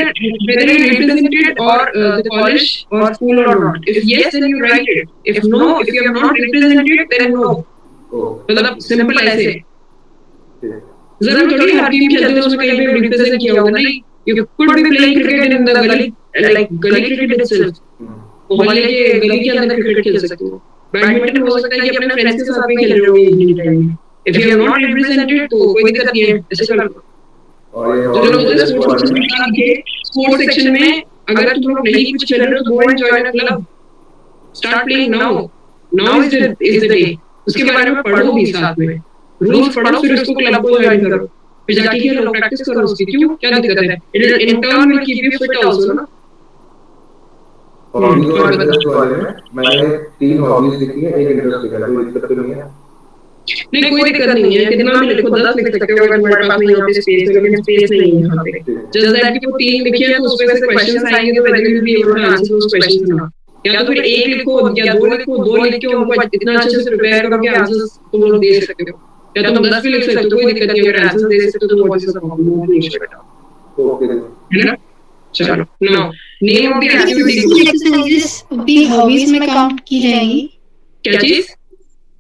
whether you represented or the college or school or not. If yes, then you write it. If no, if you have not represented, then no. मतलब simple ऐसे. जरूर थोड़ी हर टीम खेलते हैं उसमें कहीं पे represent किया होगा, नहीं. You could be playing cricket in the gully, like gully cricket itself. मोहल्ले के गली के अंदर क्रिकेट खेल सकते हो. बैडमिंटन हो सकता है कि अपने फ्रेंड्स के साथ भी खेल रहे हो इवनिंग टाइम में. If you have not represented, तो कोई दिक्कत नहीं है, ऐसे कर लो. जो लोग स्पोर्ट्स सेक्शन में अगर तुम लोग नहीं कुछ खेल रहे हो तो go and join a club, start playing now is the day. उसके बारे में पढ़ो भी, साथ में रूल्स पढ़ो, फिर उसको क्लब को ज्वाइन करो, फिर जाके खेलो, प्रैक्टिस करो उसकी. क्यों, क्या दिक्कत है? It in turn will keep you fit also ना. हॉबीज और इंटरेस्ट वाले में मैंने 3 हॉबीज लिखी है, एक इंटरेस्ट लिखा है, कोई दिक्कत नहीं है? नहीं, कोई दिक्कत नहीं है, कितना भी लिखो, 10 लिख सकते हो अगर तुम्हारे पास में यहाँ पे स्पेस है, लेकिन स्पेस नहीं है यहाँ पे. जस्ट दैट कि वो 3 लिखे हैं तो उसमें से क्वेश्चंस आएंगे तो whether you will be able to answer those questions or not. या तो फिर 1 लिखो या 2 लिखो, 2 लिख के उनको इतना अच्छे से प्रिपेयर करो कि आंसर्स तुम लोग दे सकते हो, या तुम 10 भी लिख सकते हो, कोई दिक्कत नहीं. अगर आंसर दे सकते हो तो व्हाट इज द प्रॉब्लम, नहीं बेटा. ओके, है ना. चलो, now name of the activity. Exercises भी हॉबीज में काउंट की जाएंगी? क्या चीज?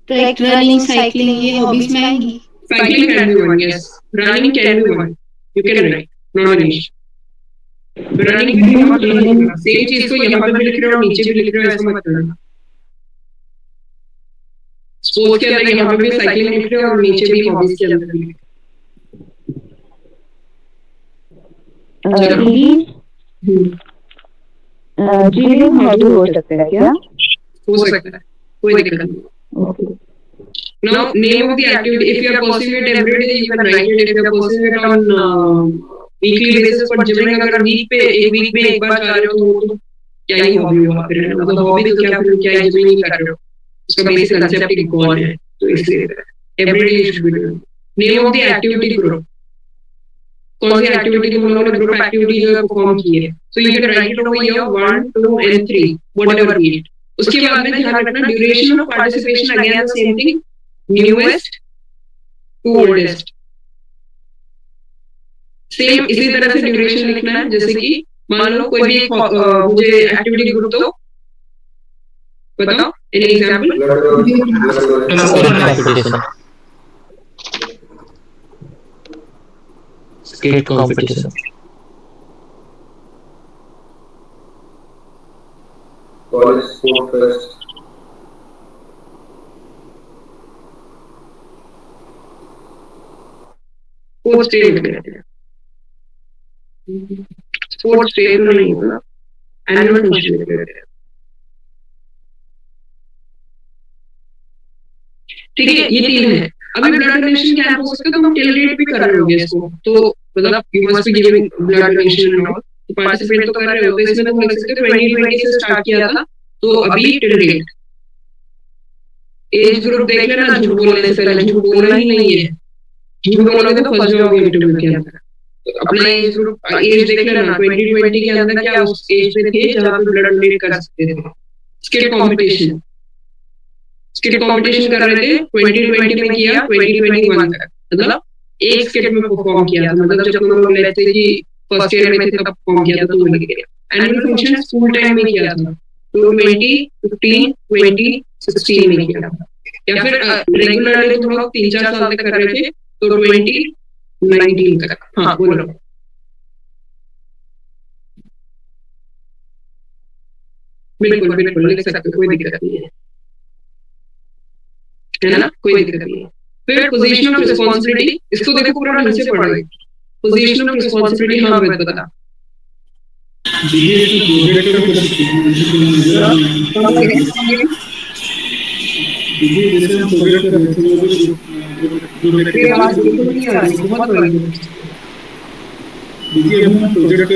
Like running, cycling, ये hobbies में आएगी? Cycling can be one, yes. Running can be one. You can write, not an issue. Running भी बहुत सेम चीज को यहाँ पे भी लिख रहे हो, नीचे भी लिख रहे हो, ऐसा मत करना. स्पोर्ट्स के अंदर यहाँ पे भी साइकिलिंग लिख रहे हो और नीचे भी हॉबीज के अंदर भी. ड्रिलिंग हॉबी हो सकता है क्या? हो सकता है, कोई दिक्कत नहीं. Okay. Now, name of the activity. If you are pursuing it every day, you can write it. If you are pursuing it on weekly basis, पर जिमिंग अगर एक वीक में एक बार जा रहे हो तो क्या ही हॉबी हुआ फिर, मतलब हॉबी तो क्या फिर क्या जिमिंग ही कर रहे हो, उसका बेसिक कंसेप्ट ही कौन है, तो इसलिए every day you should be doing. Name of the activity group, कौन सी एक्टिविटी तुम लोगों ने ग्रुप एक्टिविटी जो है परफॉर्म की है, so you can write it over here 1 2 and 3 whatever be it. उसके बाद में ध्यान रखना duration of participation, again the same thing, newest to oldest, same इसी तरह से ड्यूरेशन लिखना है। जैसे कि मान लो कोई भी एक मुझे एक्टिविटी ग्रुप दो, बताओ any example. Skate competition. College sport fest. Sports day कहते हैं, स्पोर्ट्स डे तो नहीं होगा, एनुअल फंक्शन कहते हैं। ठीक है, ये तीन है। अभी ब्लड डोनेशन कैंप हो सकता है, तो हम टिल डेट भी कर रहे होंगे इसको, तो मतलब you must be giving blood donation and all, तो पार्टिसिपेट तो कर रहे हो। तो इसमें तुम लिख सकते हो 2020 से स्टार्ट किया था, तो अभी टिल डेट। एज ग्रुप देख लेना, झूठ बोलने से पहले, झूठ बोलना ही नहीं है, झूठ बोलोगे तो फंस जाओगे इंटरव्यू के अंदर। तो अपना एज ग्रुप एज देख लेना, 2020 के अंदर क्या उस एज पे थे जहां पे ब्लड डोनेट कर सकते थे। स्किट कंपटीशन, स्किट कंपटीशन कर रहे थे 2020 में किया 2021 तक, मतलब एक स्किट में परफॉर्म किया था, मतलब जब तुम लोग लेते थे कि फर्स्ट ईयर में थे तब परफॉर्म किया था, तो वो लिख गया। एनुअल फंक्शन स्कूल टाइम में किया था, तो 2015 20 16 में किया था, या फिर रेगुलरली तुम लोग 3-4 साल तक कर रहे थे, तो 2019 तक। हाँ बोलो। बिल्कुल बिल्कुल लिख सकते हो, कोई दिक्कत नहीं है, है ना, कोई दिक्कत नहीं है। फिर पोजीशन ऑफ रिस्पांसिबिलिटी, इसको देखो पूरा ढंग से पढ़ो। पोजीशन ऑफ रिस्पांसिबिलिटी, हाँ मैं बता प्रोजेक्ट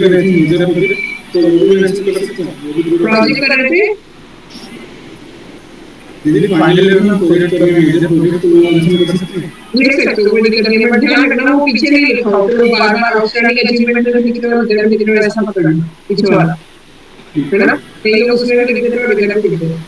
कर रहे थे, दीदी फाइनल ईयर में प्रोजेक्ट कर रहे हैं, मेजर प्रोजेक्ट तो वो आंसर कर सकते हैं, लिख सकते हो, कोई दिक्कत नहीं है, बट ध्यान रखना वो पीछे नहीं लिखा हो, तो बार-बार आउटस्टैंडिंग अचीवमेंट में लिख रहे हो, इधर लिख रहे हो, ऐसा मत करना पीछे वाला, है ना। कई लोग उसमें लिख देते हैं, इधर लिख देते हैं।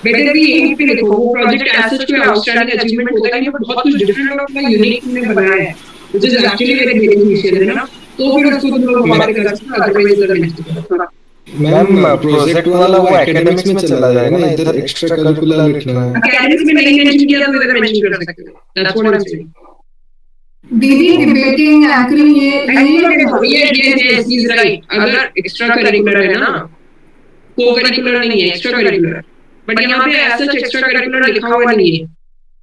बेटर भी यहीं पे लिखो, वो प्रोजेक्ट एज सच कोई आउटस्टैंडिंग अचीवमेंट होता है, बट बहुत कुछ डिफरेंट और अपना यूनिक तुमने बनाया है, which is actually very beneficial, है ना। तो फिर उसको तुम लोग बात कर सकते हो, अदरवाइज इधर लिख सकते हो। मैम प्रोजेक्ट वाला वो एकेडमिक्स में चला जाएगा ना, इधर एक्स्ट्रा करिकुलर लिखना है। एकेडमिक्स में नहीं मेंशन किया तो इधर मेंशन कर सकते हो, that's what I am saying. दीदी डिबेटिंग एंकरिंग ये इज राइट, अगर एक्स्ट्रा करिकुलर है ना, को करिकुलर नहीं है, एक्स्ट्रा करिकुलर, बट यहाँ पे ऐसा एक्स्ट्रा करिकुलर लिखा हुआ नहीं है,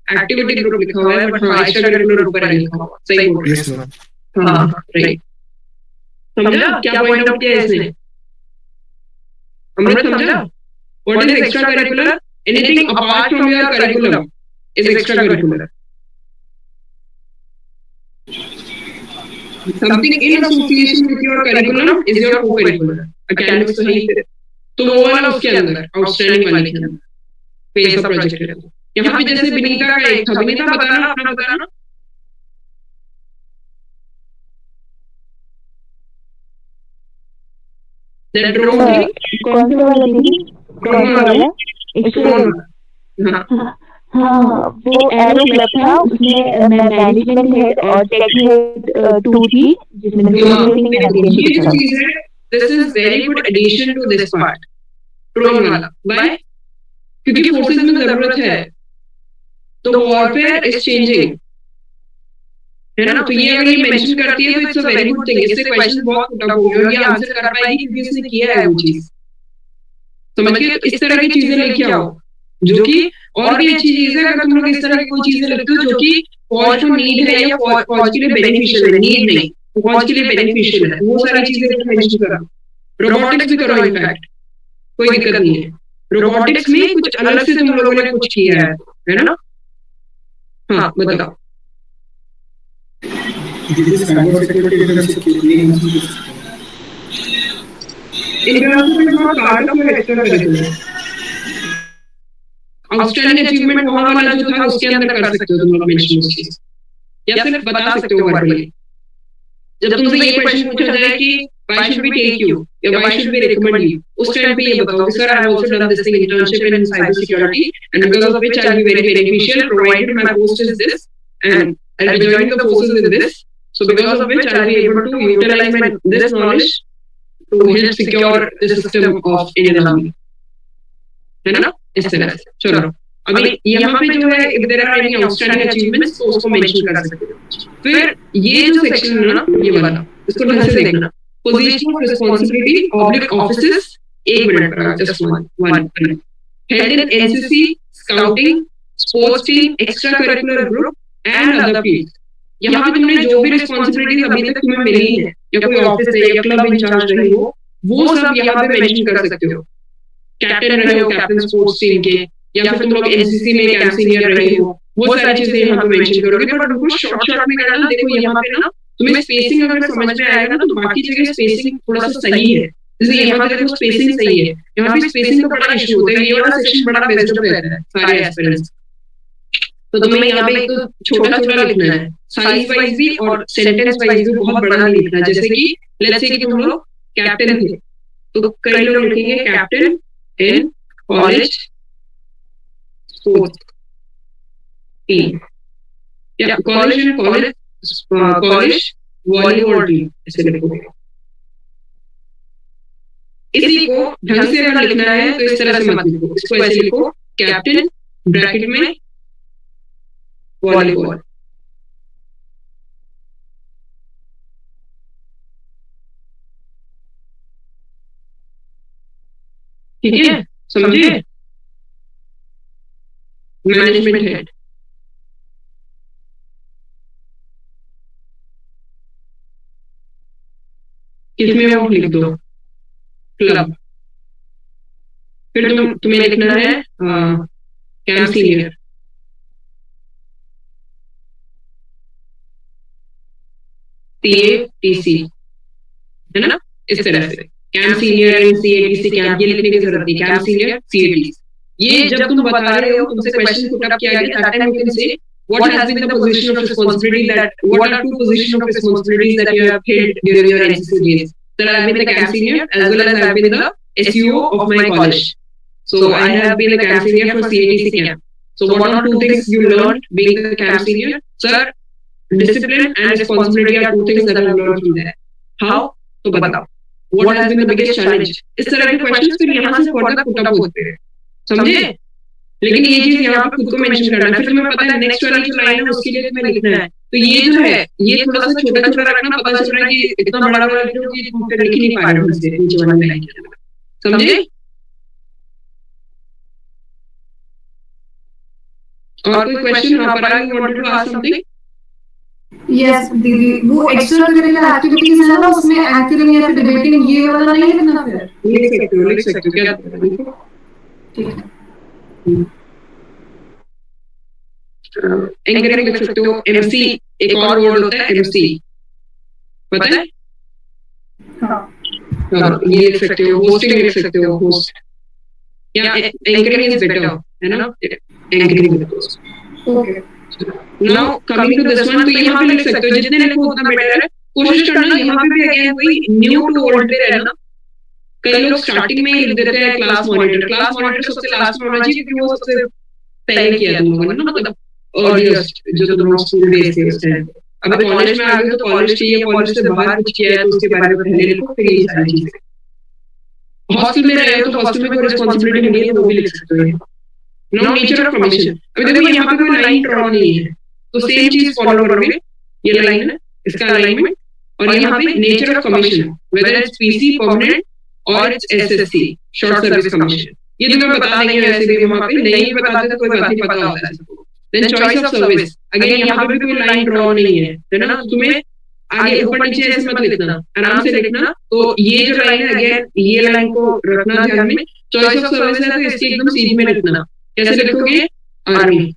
एक्टिविटी ग्रुप लिखा हुआ है, बट हाँ एक्स्ट्रा करिकुलर ऊपर है लिखा हुआ, सही बोल रहे हो। हाँ राइट, समझा क्या पॉइंट आउट किया इसने, अमृत समझा? What is extra curricular? Anything apart from your curriculum is extra curricular, something in association with your curriculum is your co-curricular। academics तो है ही, तो वो वाला उसके अंदर आउटस्टैंडिंग वाले के अंदर फेस ऑफ प्रोजेक्ट है। यहाँ पे जैसे विनीता का एक था, विनीता बताना अपना, बताना। ड्रोन कौन सा वाला दीदी? ड्रोन वाला? हाँ, वो एरो क्लब था, उसमें मैं मैनेजमेंट हेड और टेक हेड 2 थी, जिसमें this is very good addition to this part, drone वाला। व्हाई? क्योंकि फोर्सेस में जरूरत है, तो वॉरफेयर इज चेंजिंग, है ना। तो ये अगर ये मेंशन करती है तो it's a very good thing, इससे क्वेश्चन बहुत पुट अप होंगे और ये आंसर कर पाएगी क्योंकि इसने किया है वो चीज, समझ गए। तो इस तरह की चीजें लेके आओ, जो कि और भी अच्छी चीज है अगर तुम लोग इस तरह की कोई चीजें लिखते हो जो कि फौज को नीड है या फौज के लिए बेनिफिशियल है, नीड नहीं, फौज के लिए बेनिफिशियल है, वो सारी चीजें मेंशन करो। रोबोटिक्स भी करो, इनफैक्ट कोई दिक्कत नहीं है, रोबोटिक्स में कुछ अलग से तुम लोगों ने कुछ किया है ना। हाँ बताओ। International is not part of your extra curricular. Outstanding achievement वहां वाला जो था उसके अंदर कर सकते हो तुम लोग मेंशन उस चीज, या सिर्फ बता सकते हो वर्बली। जब तुमसे ये क्वेश्चन पूछा जाए कि why should we take you या why should we recommend you, उस टाइम पे ये बताओ कि sir I have also done this thing internship in cyber security and because of which I will be very beneficial provided my post is this and I will be joining the forces in this, so because of which I will be able to utilise my this knowledge to help secure the system of Indian army, है ना? इस तरह से। चलो अभी यहाँ पे जो है if there are any outstanding achievements तो उसको मेंशन कर सकते हो। फिर ये जो सेक्शन है ना ये वाला, इसको ढंग से देखना। Position of responsibility oblique offices, 1 minute पर just one head in NCC, scouting, sports team, extra curricular group and other fields. यहाँ पे तुमने जो भी रिस्पांसिबिलिटीज अभी तक तुम्हें मिली है या कोई ऑफिस है या क्लब इंचार्ज रही हो वो सब यहाँ पे मेंशन कर सकते हो। कैप्टन रहे हो कैप्टन स्पोर्ट्स टीम के, या फिर तुम लोग एनसीसी में कैंप सीनियर रहे हो, वो सारी चीजें यहाँ पे मेंशन करोगे। बट उनको शॉर्ट में करना, देखो यहाँ पे ना तुम्हें स्पेसिंग अगर समझ में आएगा ना तो बाकी जगह स्पेसिंग थोड़ा सा सही है। जैसे यहाँ पे देखो स्पेसिंग सही है, यहाँ पे स्पेसिंग का बड़ा इशू होता है, ये वाला सेक्शन बड़ा बेस्ट रहता है सारे एस्पिरेंट्स। तो तुम्हें यहाँ पे एक तो छोटा छोटा लिखना है, साइज वाइज भी और सेंटेंस वाइज भी बहुत बड़ा नहीं लिखना। जैसे कि लेट्स से कि तुम लोग कैप्टन थे तो कई लोग लिखेंगे captain in college sports team या कॉलेज वॉलीबॉल टीम, ऐसे लिखोगे। इसी को ढंग से अगर लिखना है तो इस तरह से मत लिखो, इसको ऐसे लिखो कैप्टन ब्रैकेट में वॉलीबॉल। ठीक है, समझे? मैनेजमेंट हेड, किसमें वो लिख दो क्लब। फिर तुम्हें लिखना है कैंप सीनियर, सीएटीसी, है ना? इस तरह से कैंप सीनियर एंड सीएटीसी कैंप, ये लिखने की जरूरत नहीं, कैंप सीनियर सीएटीसी। ये जब तुम बता रहे हो तुमसे क्वेश्चन पुट अप किया गया, दैट टाइम यू कैन से what has been the position of responsibility that what are 2 positions of responsibilities that you have held during your NCC days. Sir, I have been the camp senior as well as I have been the SUO of my college. So I have been the camp senior for CATC camp. So what are 2 things you learned being the camp senior? Sir, discipline and responsibility are 2 things that I have learned from there. How? तो बताओ what has been the biggest challenge? इस तरह के क्वेश्चंस फिर यहाँ से फर्दर पुट अप होते हैं, समझे? लेकिन ये चीज यहाँ पर खुद को मेंशन करना है। फिर तुम्हें पता है नेक्स्ट वाली जो लाइन है उसके लिए तुम्हें लिखना है, तो ये जो है ये थोड़ा सा छोटा छोटा रखना, पता चल रहा है कि इतना बड़ा बड़ा लिखो कि तुम फिर लिख नहीं पा रहे हो इससे नीचे वाली लाइन, समझे? और कोई क्वेश्चन यहाँ पर you wanted to ask something? Yes दीदी, वो एक्स्ट्रा करिकुलर एक्टिविटीज है ना उसमें एंकरिंग या डिबेटिंग ये वाला नहीं लिखना, फिर लिख सकते हो क्या? ठीक है, एंकरिंग लिख सकते हो। एमसी एक और वर्ड होता है एमसी, पता है? हाँ, ये लिख सकते हो। होस्टिंग लिख सकते हो, होस्ट या एंकरिंग इज बेटर, है ना? Anchoring with host. Okay, now coming to this one, तो यहाँ पे लिख सकते हो, जितने लिखो उतना बेटर है। कोशिश करना यहाँ पे भी अगेन वही न्यू टू ओल्ड पे रहना। कई लोग स्टार्टिंग में ही लिख देते हैं क्लास मॉनिटर। क्लास मॉनिटर सबसे लास्ट में होना चाहिए क्योंकि वो सबसे पहले किया तुम लोगों ने ना, मतलब अर्लीस्ट जो तुम लोग स्कूल डेज थे उस टाइम। अब कॉलेज में आ गए तो कॉलेज चाहिए, कॉलेज से बाहर कुछ किया है तो उसके बारे में पहले लिखो, फिर ये सारी चीजें। हॉस्टल में रहे हो तो हॉस्टल में कोई रिस्पांसिबिलिटी मिली है तो वो भी लिख सकते हो। नाउ नेचर ऑफ कमीशन, अभी देखो यहाँ पे कोई लाइन ड्रॉ नहीं है तो सेम चीज फॉलो करोगे। ये लाइन है, इसका अलाइनमेंट, और यहाँ पे nature of commission whether it's PC permanent और it's SSC short service commission, ये तुम्हें बता देंगे वैसे भी वहाँ पे, नहीं बताते तो कोई बात नहीं, पता होता है सबको। Then choice of service, again यहाँ पे भी कोई लाइन ड्रॉ नहीं है ना, तुम्हें आगे ऊपर नीचे ऐसे मत लिखना, आराम से लिखना। तो ये जो लाइन है अगेन ये लाइन को रखना ध्यान में। चॉइस ऑफ सर्विस है तो इसके एकदम सीधी में लिखना। कैसे लिखोगे? आर्मी,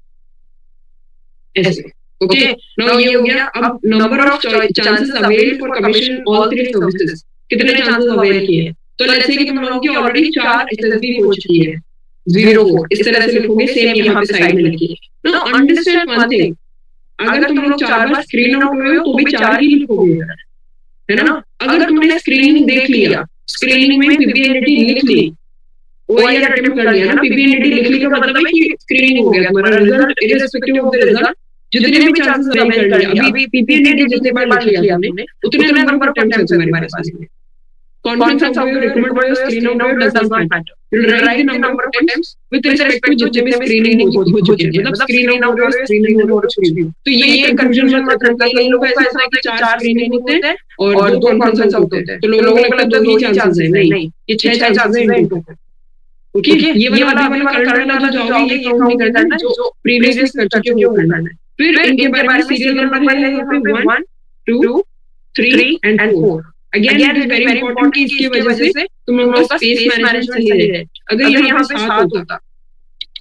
ऐसे। ओके, नाउ ये हो गया। अब number of chances availed for commission all three services, कितने चांसेस अवेल किए? तो लेट्स से कि तुम लोगों की ऑलरेडी 4 एसएसबी हो चुकी है, 04 इस तरह से लिखोगे, सेम यहाँ पे साइड में लिखिए। नाउ अंडरस्टैंड वन थिंग, अगर तुम लोग 4 बार स्क्रीन आउट हुए हो तो भी 4 ही लिखोगे, है ना? अगर तुमने स्क्रीनिंग देख लिया, स्क्रीनिंग में पीबीएनडी लिख ली, ओआईआर अटेम्प्ट कर लिया ना, पीबीएनडी लिख ली का मतलब है कि स्क्रीनिंग हो गया तुम्हारा। Result irrespective of the result, जितने भी चांसेस अवेल कर लिया, अभी पीबीएनडी जितने बार लिख लिया हमने, उतने नंबर ऑफ अटेम्प्ट्स है तुम्हारे पास में। Confidence of your recommend by your screen out does not matter. You will write the number of attempts with respect to जितने भी स्क्रीनिंग हो चुके हैं, मतलब स्क्रीन आउट और स्क्रीनिंग हो चुकी है। तो ये कंफ्यूजन मत रखना, कई लोगों को ऐसा है कि 4 स्क्रीनिंग होते हैं और 2 कॉन्फ्रेंस आउट होते हैं, तो लोगों को लगता है 2 ही चांसेस है। नहीं, ये 6 चांसेस है इन टोटल। ओके, ये वाला अभी करंट वाला जो जाओगे ये काउंट नहीं करना, जो प्रीवियसली कर चुके हो करना है। फिर इनके बारे में सीरियल नंबर है यहाँ पे 1 2 3 and 4। Again it is very important कि इसकी वजह से तुम लोगों का स्पेस मैनेजमेंट सही है। अगर यहाँ पे 7 होता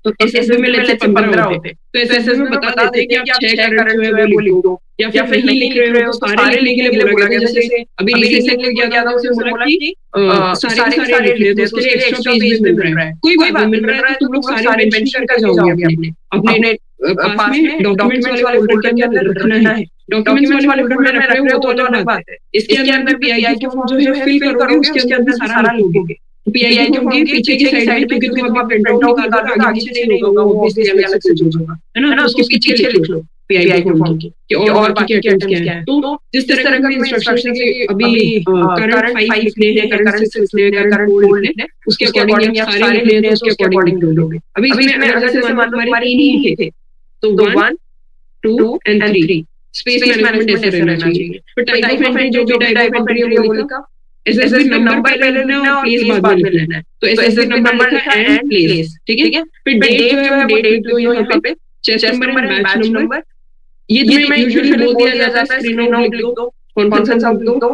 तो एसएसबी में लेट्स से 15 होते, तो एसएसबी में बता देते कि आप 6 करंट जो है वो लिख दो, या फिर नहीं लिख रहे हो तो सारे लिखने के लिए बोला गया। जैसे अभी रिसेंटली गया था, उसे बोला कि सारे लिख दो, उसके लिए एक्स्ट्रा पेज मिल रहा है। कोई बात नहीं, मिल रहा है तो तुम लोग सारे मेंशन करके जाओगे अपने पास में डॉक्यूमेंट्स वाले फोल्डर के अंदर रखना है। डॉक्यूमेंट्स वाले फोल्डर में रख रहे हो वो तो अलग बात है। इसके अंदर पीआईआई के फॉर्म जो है फिल करोगे, उसके अंदर सारा लिखोगे। पीआईआई के फॉर्म के पीछे की साइड में, क्योंकि तुम अभी प्रिंट आउट निकालोगे आगे पीछे नहीं होगा, वो ऑब्वियसली अलग से होगा, है ना? उसके पीछे लिख लो पीआईआई के फॉर्म के और बाकी के अटेम्प्ट्स क्या है। तो जिस तरह का इंस्ट्रक्शंस है कि अभी करंट 5 लिखने हैं, करंट 6 लिखने हैं, करंट 4 लिखने हैं, उसके अकॉर्डिंग आप सारे लिखने हैं तो उसके अकॉर्डिंग लिखोगे। अभी इसमें अगर से मान लो हमारे 3 ही थे तो 1 2 and 3 स्पेस मैनेजमेंट ऐसे रहना चाहिए। पर टाइप ऑफ एंट्री जो भी टाइप ऑफ एंट्री है वो लिखा, एसएसबी नंबर पहले लेना है और प्लेस बाद में लेना है। तो एसएसबी नंबर लिखा एंड प्लेस, ठीक है। फिर डेट जो है वो डेट दो यहाँ पे, chest number and batch number. ये तुम्हें यूजुअली बोल दिया जाता है, स्क्रीन आउट लिख दो, कॉन्फ्रेंस आउट लिख दो,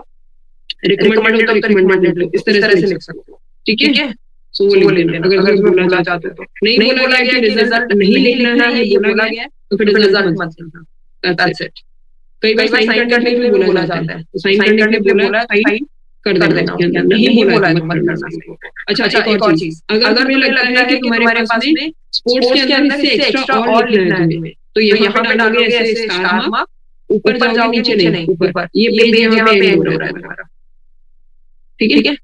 रिकमेंडेड हो तो रिकमेंडेड लिख दो, इस तरह से लिख सकते हो, ठीक है। सो वो ले लेना अगर तुम्हें बोला जाता है तो। नहीं बोला गया कि रिजल्ट नहीं लिखना है, ये बोला गया तो फिर रिजल्ट मत लिखना, दैट्स इट। कई बार साइन करने के लिए बोला जाता है, तो साइन करने के लिए बोला साइन कर देना, नहीं बोला है मत करना। अच्छा, एक और चीज, अगर तुम्हें लगता है कि तुम्हारे पास में स्पोर्ट्स के अंदर इससे एक्स्ट्रा और लिखना है तुम्हें, तो यहाँ पे डालोगे ऐसे स्टार मार्क, ऊपर जाओगे नीचे नहीं, ऊपर ये पेज यहाँ पे एंड हो रहा है तुम्हारा, ठीक है।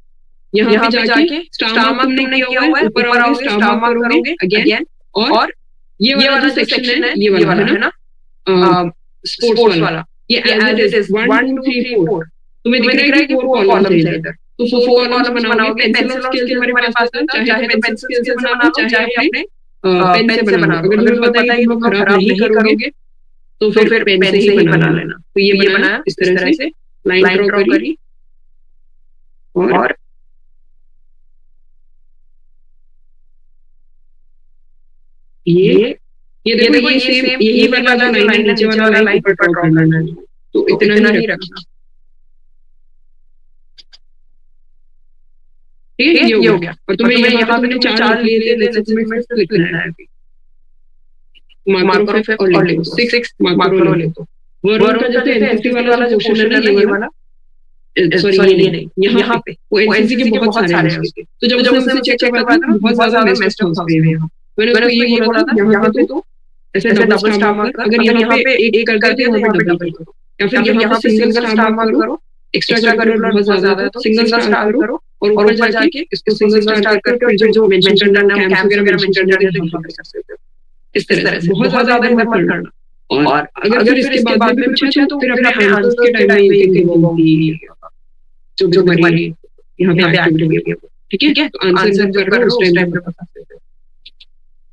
यहाँ पे जाके स्टार मार्क तुमने किया हुआ है, ऊपर आओगे स्टार मार्क करोगे अगेन, और ये वाला जो सेक्शन है ये वाला है ना स्पोर्ट्स वाला, ये एज इट इज 1 2 3 4 तुम्हें दिख रहा है कि 4 कॉलम्स है इधर, तो 4 कॉलम्स बनाओगे। पेंसिल स्केल तुम्हारे पास है, चाहे तो पेंसिल स्केल से बनाओ, चाहे अपने पेन से बनाओ। अगर तुम्हें पता है कि तुम खराब नहीं करोगे तो फिर पेन से ही बना लेना। तो ये बनाया इस तरह से, लाइन ड्रॉ करी और ये देखो ये सेम यही वाला जो लाइन है, नीचे वाला लाइन ऊपर ड्रॉ करना है, तो इतना ही रखना, ठीक है। ये हो गया। और तुम्हें यहाँ पे 4 लिए थे, जैसे तुम्हें फिफ्थ लिखना है, मार्कर ऑफ और लिख दो, 6 मार्कर लिख दो। वर्ड का जैसे एनसीसी वाला पोर्शन है ना, ये वाला, सॉरी ये नहीं, यहाँ पे वो एनसीसी के बहुत सारे हैं उसके, तो जब उसने चेक करवाया था बहुत ज्यादा मेस्ड अप पे है। मैंने उसको ये बोला था यहाँ पे तो ऐसे डबल स्टार मार्क, अगर यहाँ पे एक कर देते हैं यहाँ पे डबल करो, या फिर यहाँ पे सिंगल स्टार मार्क करो, एक्स्ट्रा करिकुलर बहुत ज्यादा है तो सिंगल स्टार करो, और ऊपर जाके इसको सिंगल स्टार करके फिर जो मेंशन करना है, कैंप वगैरह मेंशन करना है, तो कर सकते हो इस तरह से। बहुत ज्यादा मत करना, और अगर इसके बाद में पूछा तो फिर अपने आंसर्स के टाइम में ये देंगे जो हमारी यहाँ पे एक्टिविटी है, ठीक है। तो आंसर जब करो उस टाइम पे बता सकते हो।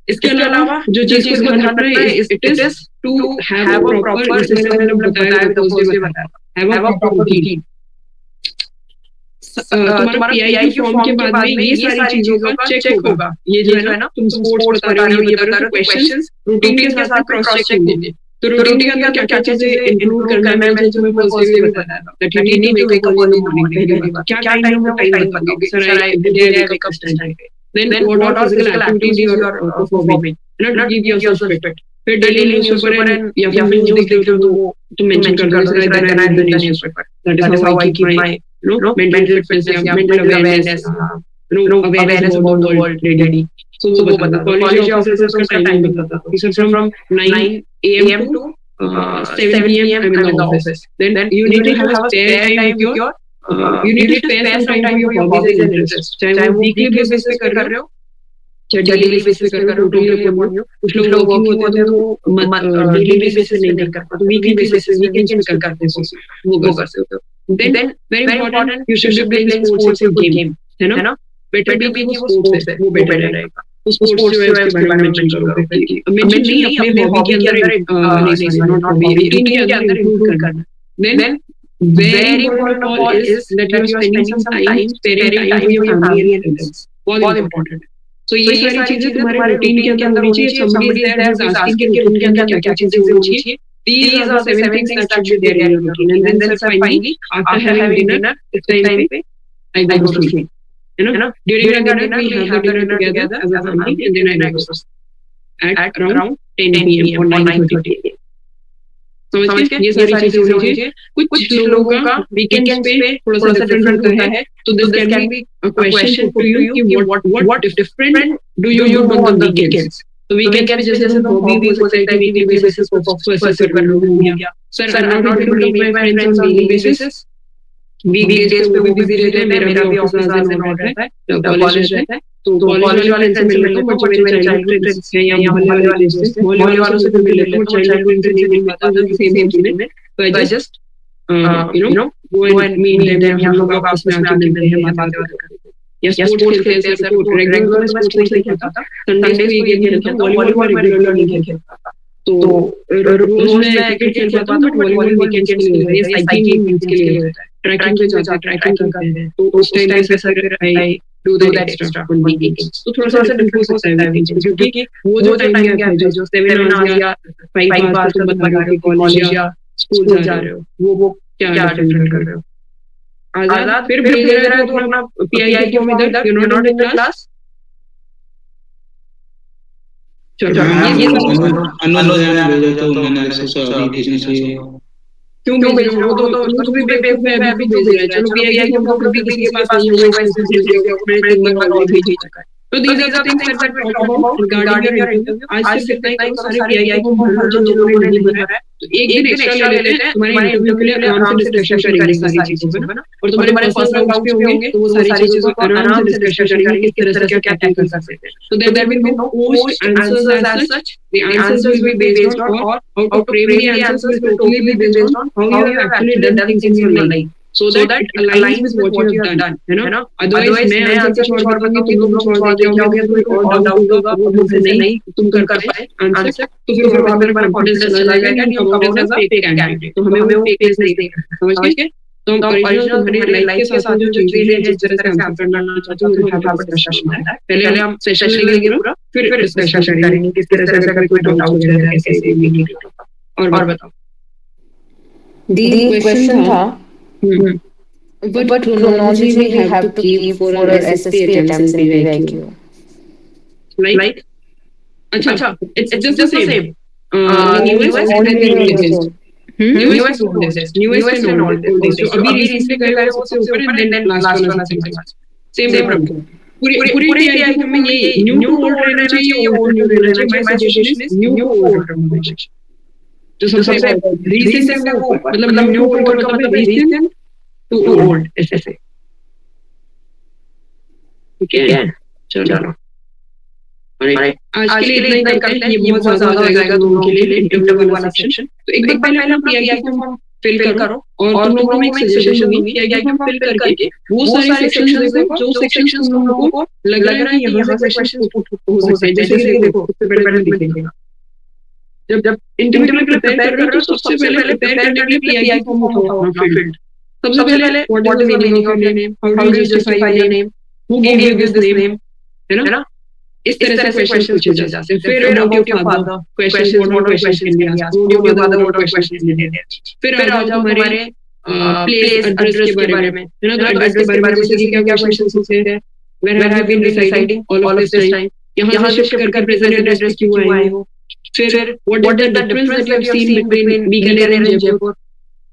इसके अलावा जो चीज को ध्यान रखना है, it is to have a proper, जैसे मैंने बताया हैव अ प्रॉपर रूटीन। तुम्हारा पीआईक्यू फॉर्म के बाद में ये सारी चीजों का चेक होगा। ये जो है ना तुम स्पोर्ट्स बता रहे हो, ये बता रहे हो, क्वेश्चंस रूटीन के साथ क्रॉस चेक होंगे। तो रूटीन के अंदर क्या चीजें इंक्लूड करना है, मैंने तुम्हें पॉजिटिवली बताया था that you need to wake up early morning. क्या टाइम है वो टाइम बताओगे, sir I every day wake up time पे, then what all physical activities you are performing, not give yourself fit. फिर डेली न्यूज़पेपर एंड या फिर न्यूज़ देख रहे हो तो तुम मेंशन कर दो sir then I read the newspaper, that is how I keep my mental fitness या mental awareness, awareness about the world daily. So वो बता दो. कॉलेज ऑफिसर्स का टाइमिंग बता दो. Sir from 9 AM to 7 PM I'm in the office. Then you need to have a spare time with your you need to spare some time for your hobbies and interests. चाहे वो वीकली बेसिस पे कर रहे हो, चाहे डेली बेसिस पे कर रहे हो, टोटली अपॉन यू. कुछ लोग वर्किंग होते हैं वो डेली बेसिस पे नहीं कर पाते, वीकली बेसिस पे वीकेंड्स पे करते हैं, वो कर सकते हो. Then very important, you should be playing sports और गेम, है ना. बेटर बी कि वो स्पोर्ट्स है, वो बेटर रहेगा. स्पोर्ट्स जो है उसके बारे में मेंशन करो. मेंशन नहीं अपने हॉबी के अंदर नॉट हॉबी, रूटीन के अंदर इंक्लूड करना. Then very important of all is that you are spending some time sparing time with your family and friends. बहुत important. So ये सारी चीजें तुम्हारे रूटीन के अंदर होनी चाहिए. Somebody is there who is asking कि रूटीन के अंदर क्या क्या चीजें होनी चाहिए. These are the 7 things that should be there in your routine. And then finally, after having dinner, it's time पे I go to sleep. You know, during the dinner we have the dinner together as a family, and then I go to sleep at around 10 PM or 9:30 AM. समझ गए. ये सारी चीजें होनी चाहिए. कुछ लोगों का वीकेंड्स पे थोड़ा सा डिफरेंट होता है, तो this can be a question to you कि what different do you do on the weekends. तो वीकेंड पे जैसे हॉबी भी हो सकता है, वीकली बेसिस पे परफॉर्म कर लो या sir I am not able to meet my friends on daily basis. Weekly days पे वो बिजी रहते हैं, मेरा भी ऑफिस आवर्स में रहता है, कॉलेज रहता है, तो कॉलेज वाले फ्रेंड्स से मिलता हूं, बट मेरे चाइल्डहुड फ्रेंड्स हैं या मोहल्ले वाले से, मोहल्ले वालों से भी मिल लेता हूं, चाइल्डहुड फ्रेंड्स से नहीं मिल पाता तो सेम में, तो I just you know go and meet them, हम लोग आपस में आके मिलते हैं, बातें करते हैं. या स्पोर्ट्स खेलते हैं सर, रेगुलर स्पोर्ट्स नहीं खेलता था, संडे को ये गेम खेलता था, वॉलीबॉल रेगुलर नहीं खेलता था. तो रोज मैं क्रिकेट खेल पाता हूं, बट वॉलीबॉल वीकेंड्स के लिए होता है, साइकिलिंग वीकेंड्स के लिए होता है, ट्रैकिंग पे जाते हैं, ट्रैकिंग करते हैं, तो उस टाइम पे sir I do that extra on weekends. तो थोड़ा सा डिफरेंस हो सकता है वीकेंड्स, क्योंकि वो जो टाइम गैप है जो 7 आवर्स या 5 आवर्स तुम बता के कॉलेज या स्कूल जा रहे हो, वो क्या डिफरेंट कर रहे हो. आजाद फिर भेज रहा है तो अपना पीआई क्यों इधर, you not in the class. चलो ये अनुज भेजा तो मैंने सोचा अभी भेजना चाहिए. क्यों भेज रहे हो, तो भी बेवकूफ है, अभी भेज रहे हैं. चलो पीआई को हम भी किसी के पास नहीं होगा, इसलिए भेज रहे हो, अपने दिन में और भेज चुका है. तो these are the things that we talk about regarding your interview. आज सिर्फ इतना ही सारे पीआई को भर लो जो लोगों ने नहीं भरा है, तो एक दिन एक्स्ट्रा ले लेते हैं तुम्हारे इंटरव्यू के लिए, आराम से डिस्कशन करेंगे सारी चीजों पे ना. और तुम्हारे पर्सनल डाउट्स भी होंगे तो वो सारी चीजों को आराम से डिस्कशन करेंगे किस तरह से क्या टैकल कर सकते हैं. So there will be no forced answers as such. The answers will be based on, or how to frame the answers will totally be based on how you have actually done things in your life, so that it aligns with what you have done, है ना. Otherwise मैं आंसर कुछ और बताऊंगी, तुम लोग कुछ और बताओगे, कोई और डाउट होगा, वो मुझसे नहीं तुम कर पाए आंसर, तो फिर वहां पर कॉन्फिडेंस चला जाएगा कि हम कम एज अ फेक कैंडिडेट. तो हमें वो फेक नहीं देना, समझ गए. तो हम ओरिजिनल तुम्हारे लाइफ के साथ जो चीजें हैं, जिस तरह से आंसर करना चाहते हो, वो हम डिस्कशन करना है. पहले हम सेशन लेंगे पूरा, फिर डिस्कशन करेंगे किस तरह से अगर कोई डाउट है कैसे भी. और बताओ दी क्वेश्चन था what chronology we have to keep for our SSP attempts in BYQ. Like अच्छा, it's just the same. Newest and then oldest. Newest and oldest. So अभी recently गए वाले सबसे ऊपर and then last वाला same रखो. पूरी आइटम में ये न्यू ओल्ड रहना चाहिए, ओल्ड न्यू रहना चाहिए. My suggestion is new old रहना चाहिए. जो सबसे recent है वो मतलब न्यू ओल्ड का मतलब recent to old ऐसे. ठीक है, चलो आज के लिए इतना ही करते हैं. ये बहुत ज्यादा हो जाएगा तुम लोगों के लिए इंटरव्यू वाला सेक्शन. तो एक बार पहले हम पीआई फॉर्म फिल करो, और तुम लोगों में एक सजेशन दूंगी कि पीआई फॉर्म फिल करके वो सारे सेक्शंस देखो जो सेक्शंस तुम लोगों को लग रहा है यहाँ से क्वेश्चन हो सकते हैं. जैसे देखो सबसे पहले देखेंगे जब इंटरव्यू के लिए प्रिपेयर कर रहे हो, सबसे पहले प्रिपेयर करने के लिए पीआई फॉर्म उठाओ अपना फील्ड. सबसे पहले what is the meaning of your name, how do you justify your name, who give you this name, है ना. इस तरह से क्वेश्चन पूछे जा सकते हैं. फिर about your father, question what question can be asked, what your father what question can be asked. फिर आ जाओ हमारे प्लेस एड्रेस के बारे में, है ना. तो एड्रेस के बारे में जैसे कि क्या क्या क्वेश्चन पूछे हैं, where have you been residing all of this time? यहाँ से शिफ्ट करके प्रेजेंट एड्रेस पे क्यों आए हो? फिर what is the difference that you have seen between Bikaner and Jaipur?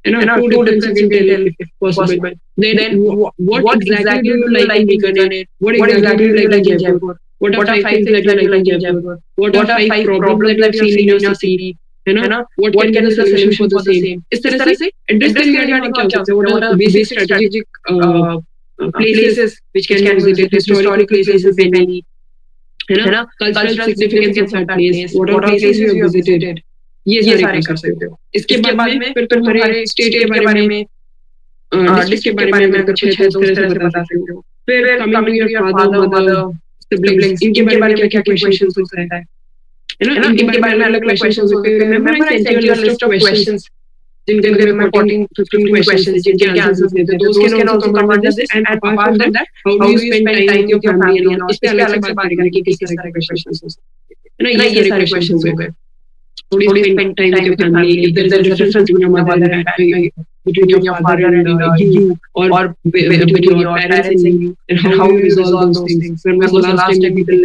Two differences you can tell if possible. Then what exactly do you like in Bikaner? What exactly do you like in Jaipur? What are 5 things that you like in Jaipur? What are 5 problems that you have seen in your city? है ना? What can be the solution for the same? इस तरह से एड्रेस करके क्या हो सकता है? What are basic strategic places which can be visited, historical places if any, है ना? Cultural significance of that place. What are places you have visited? ये सारे कर सकते हो. इसके बाद में फिर तुम्हारे स्टेट के बारे में, डिस्ट्रिक्ट के बारे में कुछ है तो उस तरह से बता सकते हो. फिर coming to your father, mother, siblings, इनके बारे में क्या क्वेश्चंस हो सकता है? है ना? इनके बारे में अलग क्वेश्चंस होते हैं. Remember I sent you a list of questions जिनके बारे में 14-15 क्वेश्चंस जिनके आंसर्स देते हैं. तो those can also come under this. And apart from that, how do you spend time with your family and all. इस पे अलग से बात करेंगे कि किस तरह के क्वेश्चंस हो सकते हैं. है ना? ये सारे क्वेश्चंस हो गए. How do you spend time with your family? If there is a difference between your mother and between your father and you, or between your parents and you, and how do you resolve those things? When was the last time you people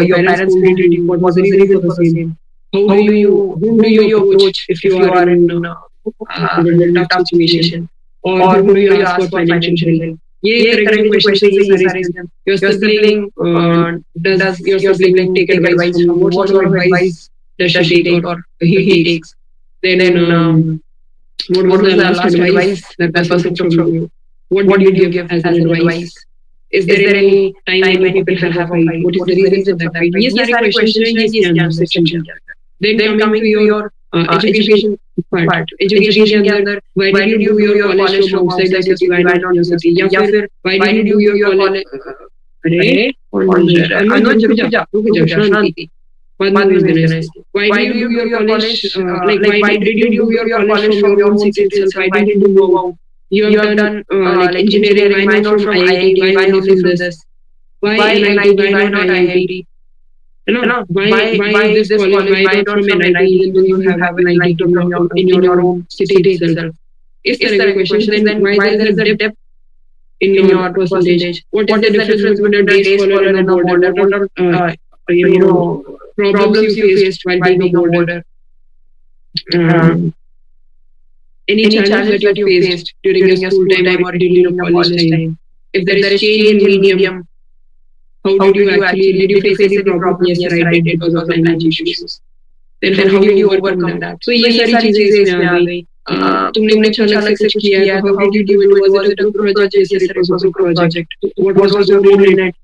your parents communicated you? What was the reason for the same? Whom do you approach if you are in a tough situation? Or whom do you ask for financial help? ये तरह के क्वेश्चन ही सारे हैं. Your sibling, does your sibling take advice from you? What sort of advice does she take or he takes? Then what was the last advice that person took from you? What did you give as an advice? Is there any time when people have a fight? What is the reason for that fight? ये सारे क्वेश्चन हैं ये answer section. Then coming to your education part. Education के अंदर why did you do your college from outside the city? Why not your city? या फिर why did you do your college? अरे अनुज रुक जा शांति. Why did you do your college? Why did you do your college from your own city itself? Why did you go out? You have done engineering. Why not from IIT? Why not from this? Why NIT? Why not IIT? Why this college? Why not from NIT? Even though you have an IIT in your own city itself. इस तरह के questions. Then why there is a depth in your percentage? What is the difference between a day scholar and a boarder? What are problems you faced while being a boarder? Any challenge that you faced during your school time or during your college time? If there is change in medium, how did you face any problem? Yes, sir, I did because of language issues. Then how did you overcome that? So ये सारी चीजें इसमें आ गई. तुमने अच्छा अलग से किया है. How did you do it? Was it a group project? Yes, it was a project. What was your role in it?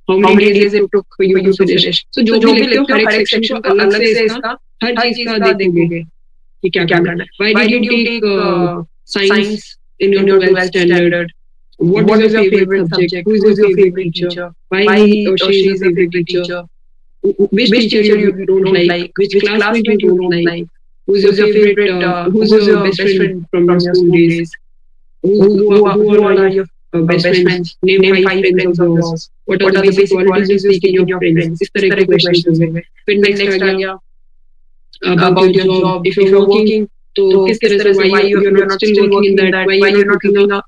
How many days it took for you to finish? So जो भी लिखते हो हर एक सेक्शन को अलग से इसका हर चीज का देखोगे कि क्या करना है. Why did you take science in your 12th standard? What is your favorite subject? Who is your favorite teacher? Why he or she is your favorite teacher? Which teacher you don't like? Which classmate you don't like? Who's your favorite? Who's your best friend from your school days? Who are your best friends? Name 5 friends of yours. What are the basic qualities you seek in your friends? इस तरह के questions हैं. फिर next आ गया about your job. If you're working, तो किस तरह से why you're not still working in that? Why you're not looking up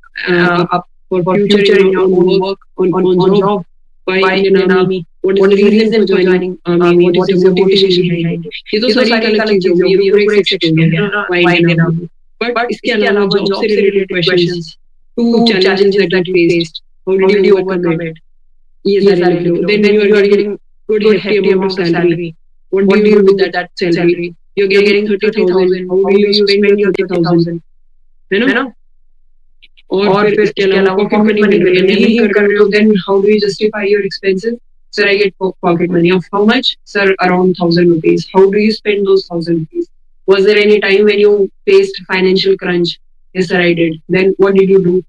for future in your own work on job? Why in an army? What is the reason for joining army? What is your motivation behind it? ये तो सारी अलग चीजें हो गई. ये एक section हो गया. Why in an army? But इसके अलावा job से related questions. 2 challenges that you faced. How did you overcome it? ये सारे लिख लो. Then you are getting good hefty amount of salary. What do you do with that salary? You're getting 30,000. How do you spend your 30,000? है ना? और फिर इसके अलावा pocket money मिल रही है. नहीं कर रहे हो, then how do you justify your expenses? Sir, I get pocket money. Of how much? Sir, around 1,000 rupees. How do you spend those 1,000 rupees? Was there any time when you faced financial crunch? Yes, sir, I did. Then what did you do?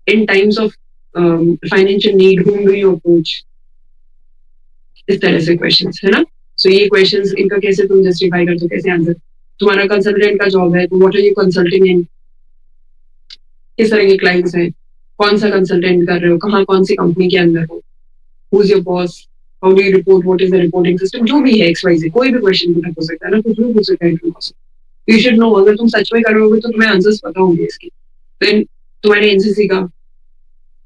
In times of financial need, whom do you approach? इस तरह से questions है ना? So ये questions इनका कैसे तुम justify करते हो, कैसे answer? तुम्हारा consultant का job है, तो what are you consulting in? किस तरह के clients हैं? कौन सा consultant कर रहे हो? कहाँ कौन सी company के अंदर हो? Who's your boss? How do you report? What is the reporting system? जो भी है XYZ, कोई भी question पूछ सकता है ना, कुछ भी पूछ सकता है. You should know. अगर तुम सच में कर रहे होगे तो तुम्हें answers पता होंगे इसके. Then तुम्हारे NCC का,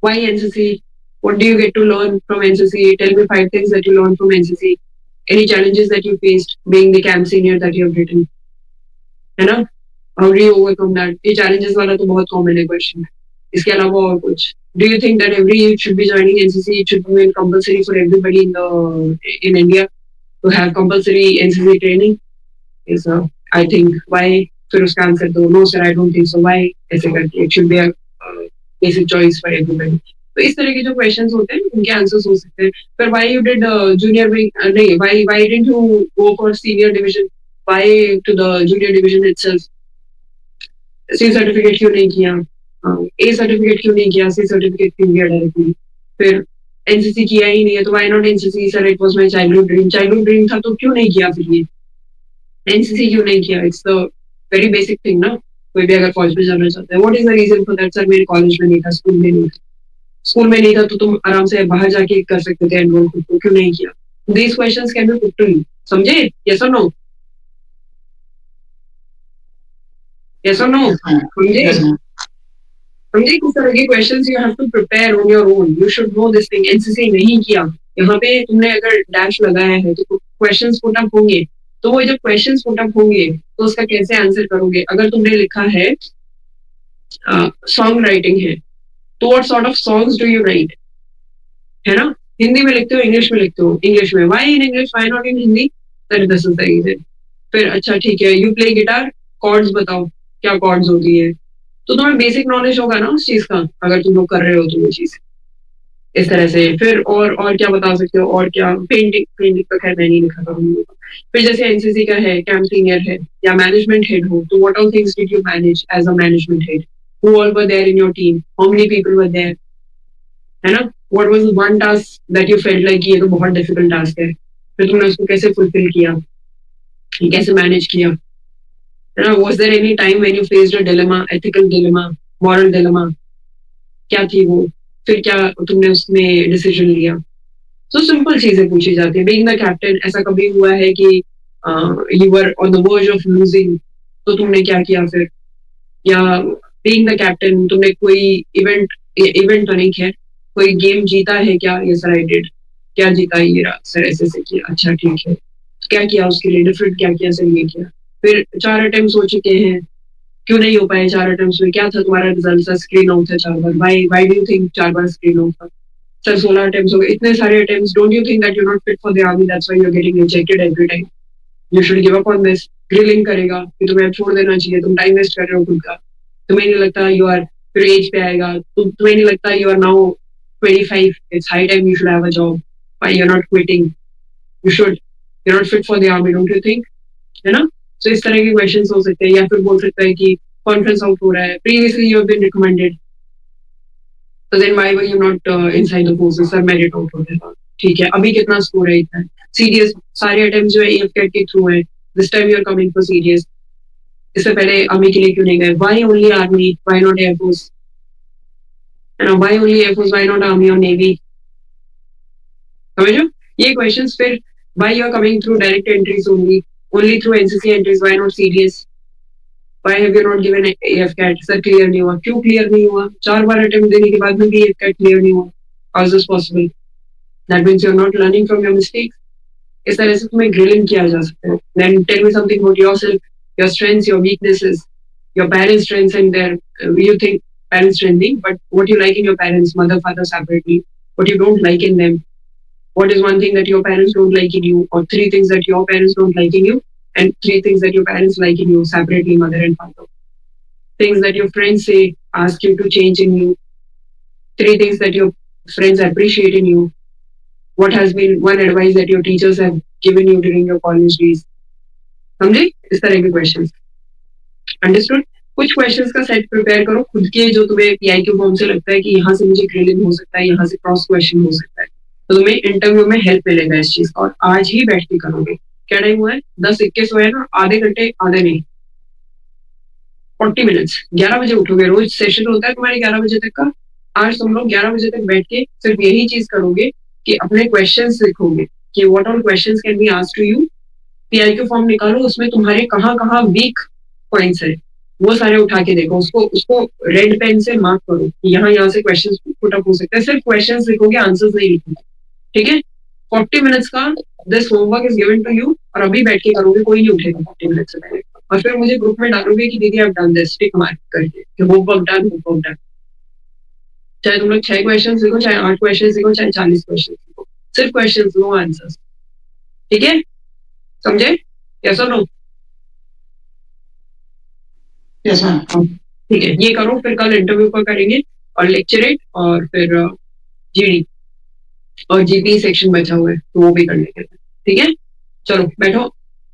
why NCC? What do you get to learn from NCC? Tell me 5 things that you learned from NCC. Any challenges that you faced being the camp senior that you have written? है ना? How do you overcome that? ये challenges वाला तो बहुत common है question. इसके अलावा और कुछ? Do you think that every youth should be joining NCC? It should be made compulsory for everybody in India to have compulsory NCC training? Is I think why? फिर उसका आंसर दो. No sir, I don't think so. Why? ऐसे करके it should be a basic choice for everybody. तो इस तरह के जो questions होते हैं उनके answers हो सकते हैं. पर why you did junior wing? नहीं, why didn't you go for senior division? Why to the junior division itself? C certificate क्यों नहीं किया? A certificate क्यों नहीं किया? C certificate क्यों किया directly? फिर NCC किया ही नहीं है तो why not NCC? Sir, it was my childhood dream. Childhood dream था तो क्यों नहीं किया फिर ये? NCC क्यों नहीं किया? It's the very basic thing ना. कोई भी अगर कॉलेज में जाना चाहता है, what is the reason for that? Sir मेरे कॉलेज में नहीं था, स्कूल में नहीं था. स्कूल में नहीं था तो तुम आराम से बाहर जाके कर सकते थे एनरोल खुद को, क्यों नहीं किया? These questions can be put to you. समझे? Yes or no? Yes or no? समझे? समझे किस तरह के questions you have to prepare on your own. You should know this thing. NCC नहीं किया. यहाँ पे तुमने अगर डैश लगाया है तो questions put up होंगे. तो वो जब क्वेश्चंस पुट अप होंगे तो उसका कैसे आंसर करोगे? अगर तुमने लिखा है सॉन्ग राइटिंग है तो what sort of songs do you right? है ना? हिंदी में लिखते हो, इंग्लिश में लिखते हो. इंग्लिश में why in English, why not in Hindi? That this is the reason. फिर अच्छा ठीक है, यू प्ले गिटार, कॉर्ड्स बताओ क्या कॉर्ड्स होती है. तो तुम्हें बेसिक नॉलेज होगा ना उस चीज का अगर तुम लोग कर रहे हो तो वो चीज इस तरह से. फिर और क्या बता सकते हो? और क्या? पेंटिंग तो खैर मैं नहीं लिखा करूंगी. फिर जैसे एनसीसी का है, कैंप सीनियर है या मैनेजमेंट हेड हो तो what all things did you manage as a management head? Who all were there in your team? How many people were there? है ना? What was one task that you felt like ये तो बहुत डिफिकल्ट टास्क है, फिर तुमने उसको कैसे फुलफिल किया, कैसे मैनेज किया? है ना? Was there any time when you faced a dilemma, ethical dilemma, moral dilemma? क्या थी वो? फिर क्या तुमने उसमें डिसीजन लिया? तो सिंपल चीजें पूछी जाती है. बीइंग द कैप्टन, ऐसा कभी हुआ है कि you were on the verge of losing तो तुमने क्या किया फिर? या बीइंग द कैप्टन तुमने कोई इवेंट तो नहीं है, कोई गेम जीता है क्या? Yes I did. क्या जीता? ये रहा सर, ऐसे किया. अच्छा ठीक है, क्या किया उसके लिए? डिफरेंट क्या किया सर? ये किया. फिर 4 अटेम्प्ट हो चुके हैं, क्यों नहीं हो पाए 4 अटेम्प्ट्स में? क्या था तुम्हारा रिजल्ट? सर स्क्रीन आउट था 4 बार. व्हाई डू यू थिंक 4 बार स्क्रीन आउट था? सर 16 अटेम्प्ट्स हो गए. इतने सारे attempts, don't you think that you not fit for the army, that's why you are getting rejected every time? You should give up on this. Grilling करेगा कि तुम्हें अब छोड़ देना चाहिए, तुम टाइम वेस्ट कर रहे हो खुद का. तुम्हें नहीं लगता यू आर, फिर एज पे आएगा, तुम्हें नहीं लगता you are now 25, it's high time you should have a job. Why you are not quitting? You should, you are not fit for the army, don't you think? है ना? तो इस तरह के क्वेश्चंस हो सकते हैं. या फिर बोल सकता है कि कॉन्फ्रेंस आउट हो रहा है, previously you have been recommended, तो then why were you not inside the forces? Sir merit out हो गया. ठीक है, अभी कितना स्कोर है? इतना. सीडीएस सारे अटेम्प्ट्स जो है एएफकेट के थ्रू है. This time you are coming for CDS. इससे पहले आर्मी के लिए क्यों नहीं गए? Why only army, why not air force? है ना? Why only air force, why not army और नेवी? समझो ये क्वेश्चंस. फिर why you are coming through direct entries only through NCC entries, why not CDS? Why have you not given AFCAT? Sir clear नहीं हुआ. क्यों क्लियर नहीं हुआ? 4 बार अटेम्प्ट देने के बाद में भी AFCAT क्लियर नहीं हुआ. How is this possible? That means you are not learning from your mistakes. इस तरह से तुम्हें ग्रिलिंग किया जा सकता है. Then tell me something about yourself, your strengths, your weaknesses, your parents' strengths and their you think parents' strengths, but what you like in your parents, mother, father separately, what you don't like in them. What is one thing that your parents don't like in you, or 3 things that your parents don't like in you, and 3 things that your parents like in you separately, mother and father. Things that your friends say, ask you to change in you. 3 things that your friends appreciate in you. What has been one advice that your teachers have given you during your college days? समझे? इस तरह के questions. Understood? कुछ questions का set prepare करो खुद के, जो तुम्हें PIQ फॉर्म से लगता है कि यहाँ से मुझे grilling हो सकता है, यहाँ से cross question हो सकता है, तो तुम्हें इंटरव्यू में हेल्प मिलेगा इस चीज का. और आज ही बैठ के करोगे. क्या टाइम हुआ है? 10:21 हुआ है ना. आधे घंटे, आधे नहीं, 40 मिनट्स. 11 बजे उठोगे. रोज सेशन होता है तुम्हारे 11 बजे तक का. आज तुम लोग 11 बजे तक बैठ के सिर्फ यही चीज करोगे कि अपने क्वेश्चंस लिखोगे कि what all questions can be asked to you. PIQ form निकालो, उसमें तुम्हारे कहाँ वीक पॉइंट्स है वो सारे उठा के देखो, उसको रेड पेन से मार्क करो कि यहाँ से क्वेश्चन पुट अप हो सकते हैं। सिर्फ क्वेश्चन लिखोगे, आंसर्स नहीं लिखोगे, ठीक है। 40 मिनट्स का this homework is given to you, और अभी बैठ के करोगे, कोई नहीं उठेगा 40 मिनट से पहले। और फिर मुझे ग्रुप में डालोगे कि दीदी आप डन दिस, टिक मार्क करके कि होमवर्क डन। चाहे तुम लोग 6 क्वेश्चन लिखो, चाहे 8 क्वेश्चन लिखो, चाहे 40 क्वेश्चन लिखो, सिर्फ क्वेश्चन, नो आंसर्स, ठीक है, समझे? यस और नो? यस मैम, ठीक है, ये करो। फिर कल इंटरव्यू पर करेंगे, और लेक्चरेट, और फिर जीडी और जीपी सेक्शन बचा हुआ है, तो वो भी कर लेंगे, ठीक है। चलो बैठो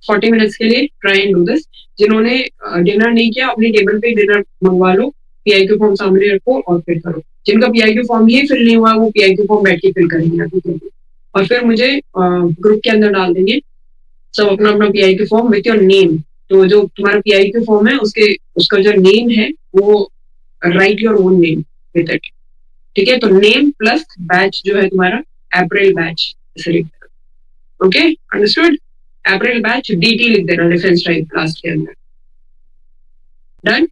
40 मिनट्स के लिए, ट्राई एंड डू दिस। जिन्होंने डिनर नहीं किया, अपनी टेबल पे डिनर मंगवा लो, पीआईक्यू फॉर्म सामने रखो और फिर करो। जिनका पीआईक्यू फॉर्म ही फिल नहीं हुआ, वो पीआईक्यू फॉर्म बैठ के फिल करेंगे, और फिर मुझे ग्रुप के अंदर डाल देंगे सब अपना अपना PIQ form with your name. तो जो तुम्हारा पीआईक्यू फॉर्म है, उसका जो नेम है, वो right your own name with it, ठीक है। तो नेम प्लस बैच जो है तुम्हारा, अप्रैल बैच, ओके, अंडरस्टूड? अप्रैल बैच DT लिख देना, डिफेंस टाइप क्लास के अंदर, डन।